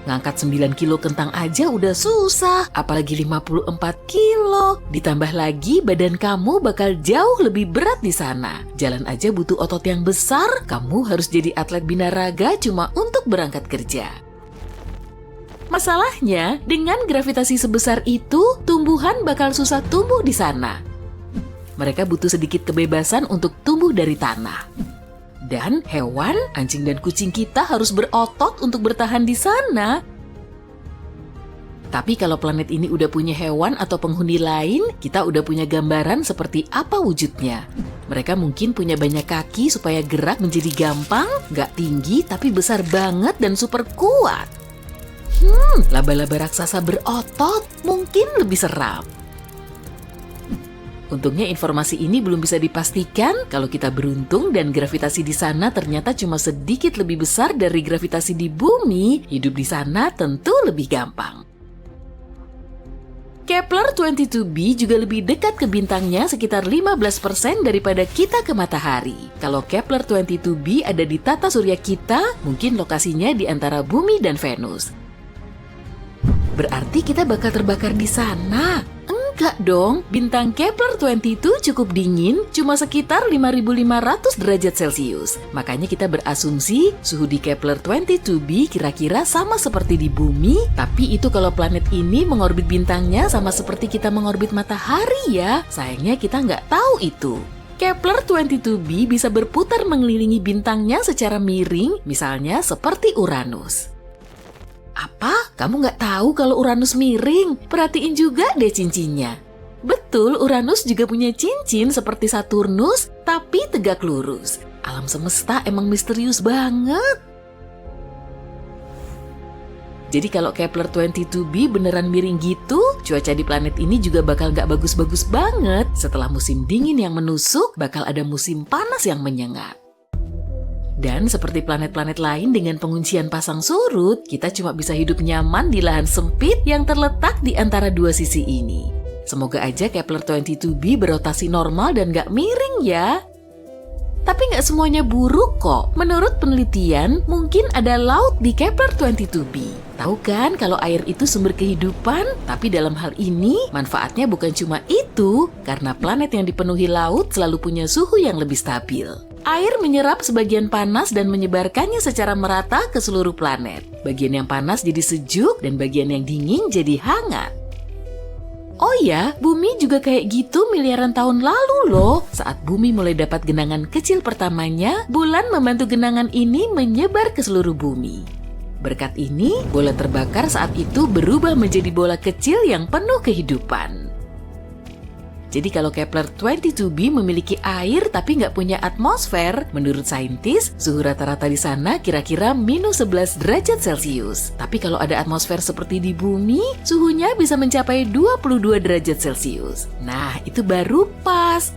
Ngangkat 9 kilo kentang aja udah susah, apalagi 54 kilo. Ditambah lagi badan kamu bakal jauh lebih berat di sana. Jalan aja butuh otot yang besar, kamu harus jadi atlet binaraga cuma untuk berangkat kerja. Masalahnya, dengan gravitasi sebesar itu, tumbuhan bakal susah tumbuh di sana. Mereka butuh sedikit kebebasan untuk tumbuh dari tanah. Dan hewan, anjing dan kucing kita harus berotot untuk bertahan di sana. Tapi kalau planet ini udah punya hewan atau penghuni lain, kita udah punya gambaran seperti apa wujudnya. Mereka mungkin punya banyak kaki supaya gerak menjadi gampang, nggak tinggi tapi besar banget dan super kuat. Laba-laba raksasa berotot mungkin lebih seram. Untungnya informasi ini belum bisa dipastikan. Kalau kita beruntung dan gravitasi di sana ternyata cuma sedikit lebih besar dari gravitasi di bumi, hidup di sana tentu lebih gampang. Kepler-22b juga lebih dekat ke bintangnya sekitar 15% daripada kita ke matahari. Kalau Kepler-22b ada di tata surya kita, mungkin lokasinya di antara bumi dan Venus. Berarti kita bakal terbakar di sana. Enggak dong, bintang Kepler-22 cukup dingin, cuma sekitar 5.500 derajat Celcius. Makanya kita berasumsi suhu di Kepler-22b kira-kira sama seperti di bumi, tapi itu kalau planet ini mengorbit bintangnya sama seperti kita mengorbit matahari ya. Sayangnya kita nggak tahu itu. Kepler-22b bisa berputar mengelilingi bintangnya secara miring, misalnya seperti Uranus. Apa? Kamu nggak tahu kalau Uranus miring? Perhatiin juga deh cincinnya. Betul, Uranus juga punya cincin seperti Saturnus, tapi tegak lurus. Alam semesta emang misterius banget. Jadi kalau Kepler-22b beneran miring gitu, cuaca di planet ini juga bakal nggak bagus-bagus banget. Setelah musim dingin yang menusuk, bakal ada musim panas yang menyengat. Dan seperti planet-planet lain dengan penguncian pasang surut, kita cuma bisa hidup nyaman di lahan sempit yang terletak di antara dua sisi ini. Semoga aja Kepler-22b berotasi normal dan gak miring ya. Tapi nggak semuanya buruk kok. Menurut penelitian, mungkin ada laut di Kepler-22b. Tahu kan kalau air itu sumber kehidupan? Tapi dalam hal ini, manfaatnya bukan cuma itu, karena planet yang dipenuhi laut selalu punya suhu yang lebih stabil. Air menyerap sebagian panas dan menyebarkannya secara merata ke seluruh planet. Bagian yang panas jadi sejuk dan bagian yang dingin jadi hangat. Oh ya, bumi juga kayak gitu miliaran tahun lalu loh. Saat bumi mulai dapat genangan kecil pertamanya, bulan membantu genangan ini menyebar ke seluruh bumi. Berkat ini, bola terbakar saat itu berubah menjadi bola kecil yang penuh kehidupan. Jadi kalau Kepler-22b memiliki air tapi nggak punya atmosfer, menurut saintis, suhu rata-rata di sana kira-kira minus 11 derajat Celcius. Tapi kalau ada atmosfer seperti di bumi, suhunya bisa mencapai 22 derajat Celcius. Nah, itu baru pas.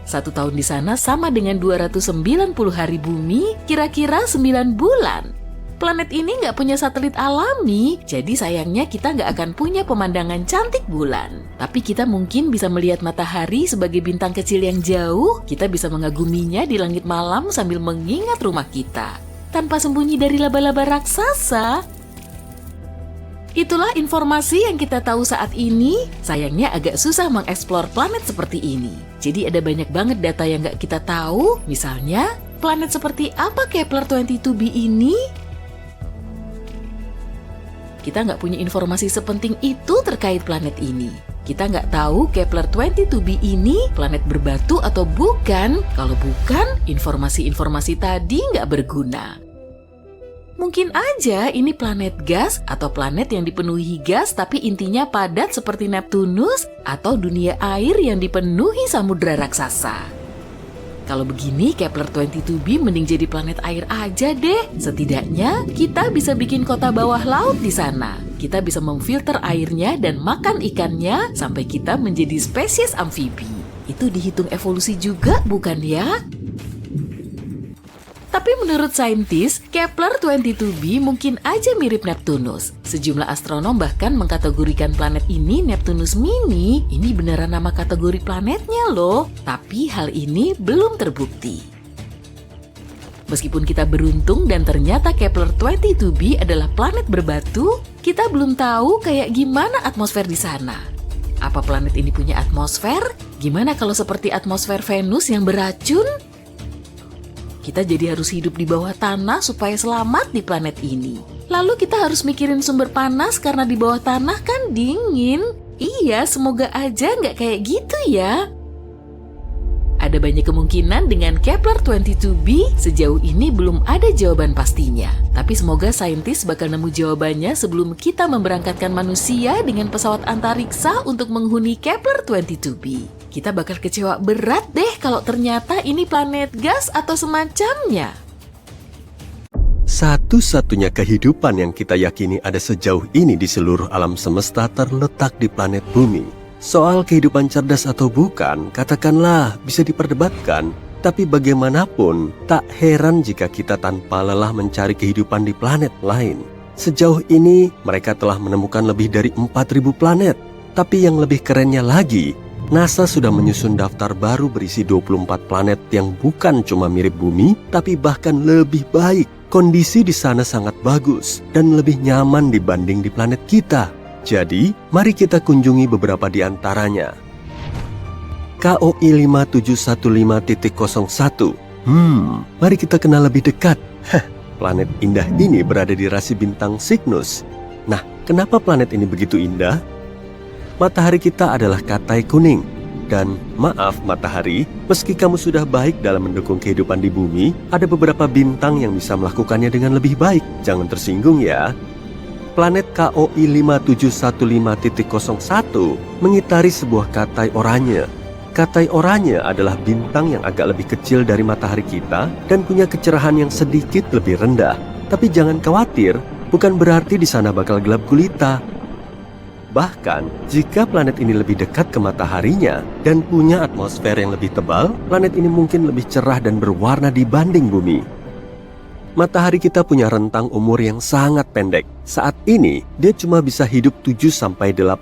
1 tahun di sana sama dengan 290 hari bumi, kira-kira 9 bulan. Planet ini nggak punya satelit alami, jadi sayangnya kita nggak akan punya pemandangan cantik bulan. Tapi kita mungkin bisa melihat matahari sebagai bintang kecil yang jauh, kita bisa mengaguminya di langit malam sambil mengingat rumah kita. Tanpa sembunyi dari laba-laba raksasa. Itulah informasi yang kita tahu saat ini, sayangnya agak susah mengeksplor planet seperti ini. Jadi ada banyak banget data yang nggak kita tahu, misalnya, planet seperti apa Kepler-22b ini? Kita nggak punya informasi sepenting itu terkait planet ini. Kita nggak tahu Kepler-22b ini planet berbatu atau bukan. Kalau bukan, informasi-informasi tadi nggak berguna. Mungkin aja ini planet gas atau planet yang dipenuhi gas tapi intinya padat seperti Neptunus atau dunia air yang dipenuhi samudra raksasa. Kalau begini, Kepler-22b mending jadi planet air aja deh. Setidaknya, kita bisa bikin kota bawah laut di sana. Kita bisa memfilter airnya dan makan ikannya sampai kita menjadi spesies amfibi. Itu dihitung evolusi juga, bukan ya? Tapi menurut saintis, Kepler-22b mungkin aja mirip Neptunus. Sejumlah astronom bahkan mengkategorikan planet ini Neptunus Mini. Ini beneran nama kategori planetnya loh. Tapi hal ini belum terbukti. Meskipun kita beruntung dan ternyata Kepler-22b adalah planet berbatu, kita belum tahu kayak gimana atmosfer di sana. Apa planet ini punya atmosfer? Gimana kalau seperti atmosfer Venus yang beracun? Kita jadi harus hidup di bawah tanah supaya selamat di planet ini. Lalu kita harus mikirin sumber panas karena di bawah tanah kan dingin. Iya, semoga aja nggak kayak gitu ya. Ada banyak kemungkinan dengan Kepler-22b, sejauh ini belum ada jawaban pastinya. Tapi semoga saintis bakal nemu jawabannya sebelum kita memberangkatkan manusia dengan pesawat antariksa untuk menghuni Kepler-22b. Kita bakal kecewa berat deh kalau ternyata ini planet gas atau semacamnya. Satu-satunya kehidupan yang kita yakini ada sejauh ini di seluruh alam semesta terletak di planet bumi. Soal kehidupan cerdas atau bukan, katakanlah bisa diperdebatkan. Tapi bagaimanapun, tak heran jika kita tanpa lelah mencari kehidupan di planet lain. Sejauh ini, mereka telah menemukan lebih dari 4.000 planet. Tapi yang lebih kerennya lagi, NASA sudah menyusun daftar baru berisi 24 planet yang bukan cuma mirip bumi, tapi bahkan lebih baik. Kondisi di sana sangat bagus dan lebih nyaman dibanding di planet kita. Jadi, mari kita kunjungi beberapa di antaranya. KOI 5715.01. Mari kita kenal lebih dekat. Planet indah ini berada di rasi bintang Cygnus. Nah, kenapa planet ini begitu indah? Matahari kita adalah katai kuning. Dan maaf matahari, meski kamu sudah baik dalam mendukung kehidupan di bumi, ada beberapa bintang yang bisa melakukannya dengan lebih baik. Jangan tersinggung ya. Planet KOI 5715.01 mengitari sebuah katai oranye. Katai oranye adalah bintang yang agak lebih kecil dari matahari kita dan punya kecerahan yang sedikit lebih rendah. Tapi jangan khawatir, bukan berarti di sana bakal gelap gulita. Bahkan, jika planet ini lebih dekat ke mataharinya dan punya atmosfer yang lebih tebal, planet ini mungkin lebih cerah dan berwarna dibanding bumi. Matahari kita punya rentang umur yang sangat pendek. Saat ini, dia cuma bisa hidup 7-8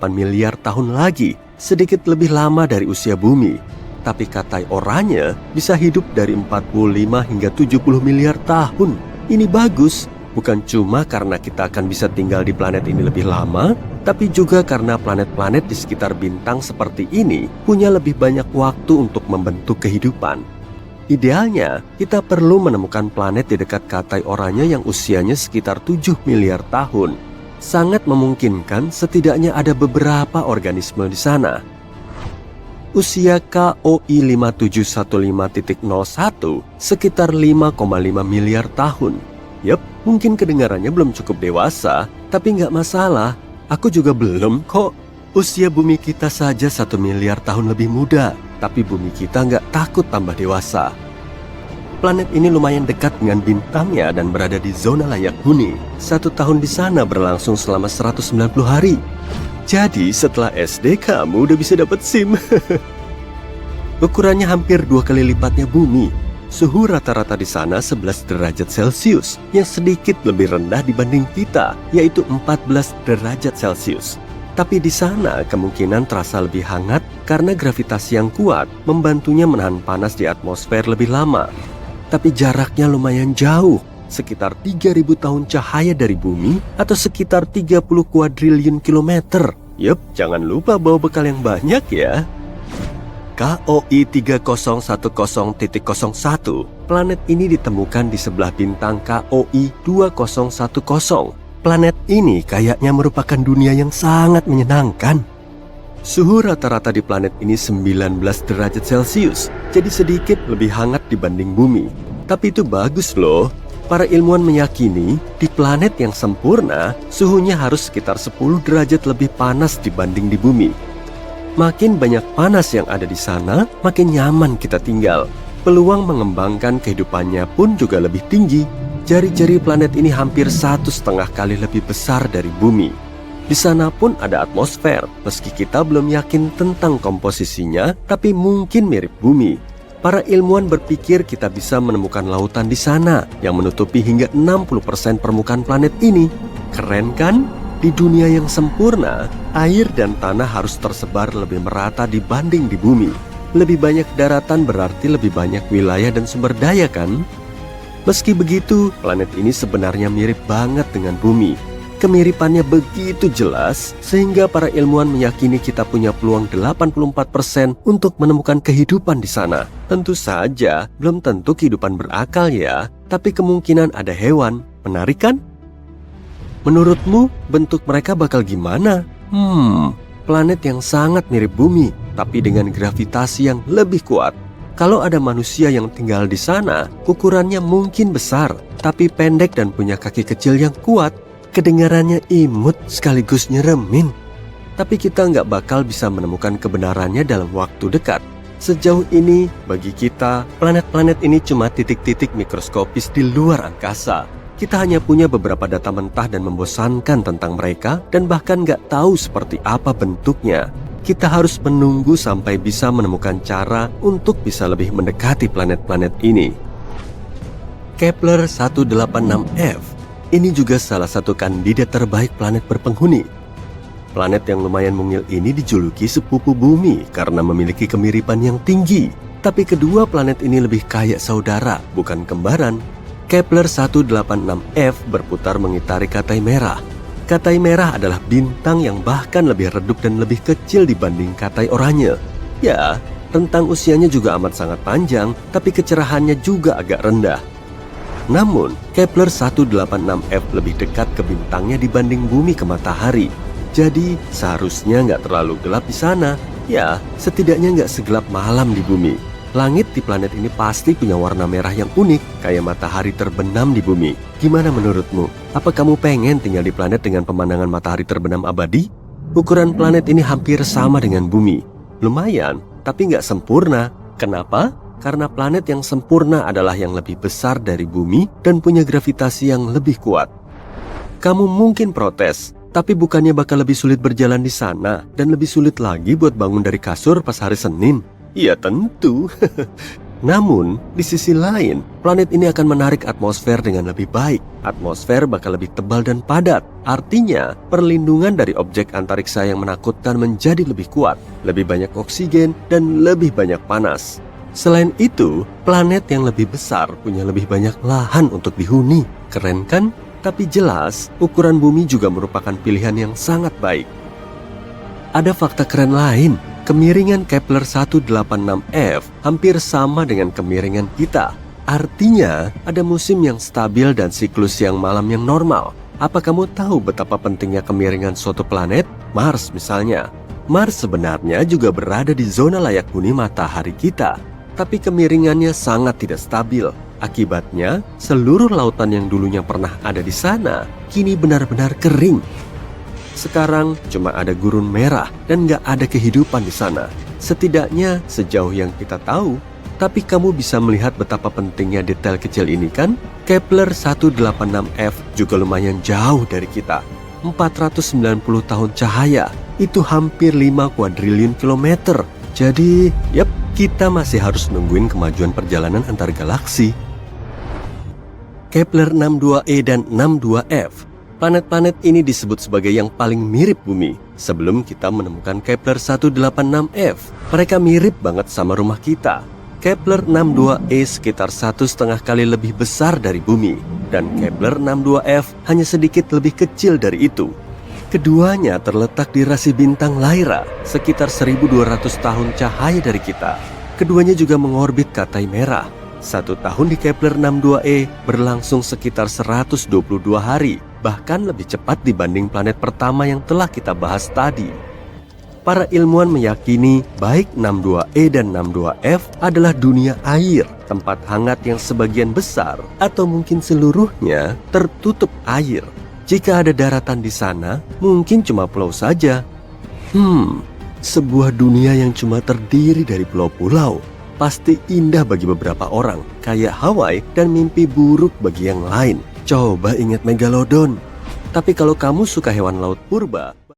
miliar tahun lagi, sedikit lebih lama dari usia bumi. Tapi katai oranye bisa hidup dari 45 hingga 70 miliar tahun. Ini bagus, bukan cuma karena kita akan bisa tinggal di planet ini lebih lama, tapi juga karena planet-planet di sekitar bintang seperti ini punya lebih banyak waktu untuk membentuk kehidupan. Idealnya, kita perlu menemukan planet di dekat katai oranye yang usianya sekitar 7 miliar tahun. Sangat memungkinkan setidaknya ada beberapa organisme di sana. Usia KOI 5715.01 sekitar 5,5 miliar tahun. Yap, mungkin kedengarannya belum cukup dewasa, tapi nggak masalah. Aku juga belum kok. Usia bumi kita saja 1 miliar tahun lebih muda, tapi bumi kita nggak takut tambah dewasa. Planet ini lumayan dekat dengan bintangnya dan berada di zona layak huni. 1 tahun di sana berlangsung selama 190 hari. Jadi setelah SD kamu udah bisa dapat SIM. Ukurannya hampir 2 kali lipatnya bumi. Suhu rata-rata di sana 11 derajat Celcius, yang sedikit lebih rendah dibanding kita, yaitu 14 derajat Celcius. Tapi di sana kemungkinan terasa lebih hangat karena gravitasi yang kuat membantunya menahan panas di atmosfer lebih lama. Tapi jaraknya lumayan jauh, sekitar 3.000 tahun cahaya dari bumi atau sekitar 30 kuadriliun kilometer. Yup, jangan lupa bawa bekal yang banyak ya. KOI 3010.01. Planet ini ditemukan di sebelah bintang KOI 2010. Planet ini kayaknya merupakan dunia yang sangat menyenangkan. Suhu rata-rata di planet ini 19 derajat Celcius, jadi sedikit lebih hangat dibanding bumi. Tapi itu bagus loh. Para ilmuwan meyakini di planet yang sempurna, suhunya harus sekitar 10 derajat lebih panas dibanding di bumi. Makin banyak panas yang ada di sana, makin nyaman kita tinggal. Peluang mengembangkan kehidupannya pun juga lebih tinggi. Jari-jari planet ini hampir 1,5 kali lebih besar dari bumi. Di sana pun ada atmosfer, meski kita belum yakin tentang komposisinya, tapi mungkin mirip bumi. Para ilmuwan berpikir kita bisa menemukan lautan di sana yang menutupi hingga 60% permukaan planet ini. Keren kan? Di dunia yang sempurna, air dan tanah harus tersebar lebih merata dibanding di bumi. Lebih banyak daratan berarti lebih banyak wilayah dan sumber daya kan? Meski begitu, planet ini sebenarnya mirip banget dengan bumi. Kemiripannya begitu jelas sehingga para ilmuwan meyakini kita punya peluang 84% untuk menemukan kehidupan di sana. Tentu saja, belum tentu kehidupan berakal ya, tapi kemungkinan ada hewan. Menarik kan? Menurutmu, bentuk mereka bakal gimana? Planet yang sangat mirip bumi, tapi dengan gravitasi yang lebih kuat. Kalau ada manusia yang tinggal di sana, ukurannya mungkin besar, tapi pendek dan punya kaki kecil yang kuat. Kedengarannya imut sekaligus nyeremin. Tapi kita nggak bakal bisa menemukan kebenarannya dalam waktu dekat. Sejauh ini, bagi kita, planet-planet ini cuma titik-titik mikroskopis di luar angkasa. Kita hanya punya beberapa data mentah dan membosankan tentang mereka, dan bahkan nggak tahu seperti apa bentuknya. Kita harus menunggu sampai bisa menemukan cara untuk bisa lebih mendekati planet-planet ini. Kepler 186f. Ini juga salah satu kandidat terbaik planet berpenghuni. Planet yang lumayan mungil ini dijuluki sepupu bumi karena memiliki kemiripan yang tinggi. Tapi kedua planet ini lebih kayak saudara, bukan kembaran. Kepler 186f berputar mengitari katai merah. Katai merah adalah bintang yang bahkan lebih redup dan lebih kecil dibanding katai oranye. Ya, rentang usianya juga amat sangat panjang, tapi kecerahannya juga agak rendah. Namun, Kepler 186f lebih dekat ke bintangnya dibanding bumi ke matahari. Jadi, seharusnya nggak terlalu gelap di sana. Ya, setidaknya nggak segelap malam di bumi. Langit di planet ini pasti punya warna merah yang unik, kayak matahari terbenam di bumi. Gimana menurutmu? Apa kamu pengen tinggal di planet dengan pemandangan matahari terbenam abadi? Ukuran planet ini hampir sama dengan bumi. Lumayan, tapi nggak sempurna. Kenapa? Karena planet yang sempurna adalah yang lebih besar dari bumi dan punya gravitasi yang lebih kuat. Kamu mungkin protes, tapi bukannya bakal lebih sulit berjalan di sana dan lebih sulit lagi buat bangun dari kasur pas hari Senin? Iya tentu. Namun, di sisi lain, planet ini akan menarik atmosfer dengan lebih baik. Atmosfer bakal lebih tebal dan padat. Artinya, perlindungan dari objek antariksa yang menakutkan menjadi lebih kuat, lebih banyak oksigen, dan lebih banyak panas. Selain itu, planet yang lebih besar punya lebih banyak lahan untuk dihuni. Keren kan? Tapi jelas, ukuran bumi juga merupakan pilihan yang sangat baik. Ada fakta keren lain. Kemiringan Kepler 186f hampir sama dengan kemiringan kita. Artinya, ada musim yang stabil dan siklus siang malam yang normal. Apa kamu tahu betapa pentingnya kemiringan suatu planet? Mars misalnya. Mars sebenarnya juga berada di zona layak huni matahari kita. Tapi kemiringannya sangat tidak stabil. Akibatnya, seluruh lautan yang dulunya pernah ada di sana, kini benar-benar kering. Sekarang cuma ada gurun merah dan nggak ada kehidupan di sana. Setidaknya sejauh yang kita tahu. Tapi kamu bisa melihat betapa pentingnya detail kecil ini kan? Kepler 186f juga lumayan jauh dari kita. 490 tahun cahaya, itu hampir 5 kuadriliun kilometer. Jadi, kita masih harus nungguin kemajuan perjalanan antar galaksi. Kepler 62e dan 62f. Planet-planet ini disebut sebagai yang paling mirip bumi. Sebelum kita menemukan Kepler 186f, mereka mirip banget sama rumah kita. Kepler 62e sekitar 1,5 kali lebih besar dari bumi, dan Kepler 62f hanya sedikit lebih kecil dari itu. Keduanya terletak di rasi bintang Lyra, sekitar 1.200 tahun cahaya dari kita. Keduanya juga mengorbit Katai Merah. 1 tahun di Kepler 62e berlangsung sekitar 122 hari, bahkan lebih cepat dibanding planet pertama yang telah kita bahas tadi. Para ilmuwan meyakini baik 62e dan 62f adalah dunia air, tempat hangat yang sebagian besar atau mungkin seluruhnya tertutup air. Jika ada daratan di sana, mungkin cuma pulau saja. Sebuah dunia yang cuma terdiri dari pulau-pulau. Pasti indah bagi beberapa orang, kayak Hawaii, dan mimpi buruk bagi yang lain. Coba ingat Megalodon. Tapi kalau kamu suka hewan laut purba,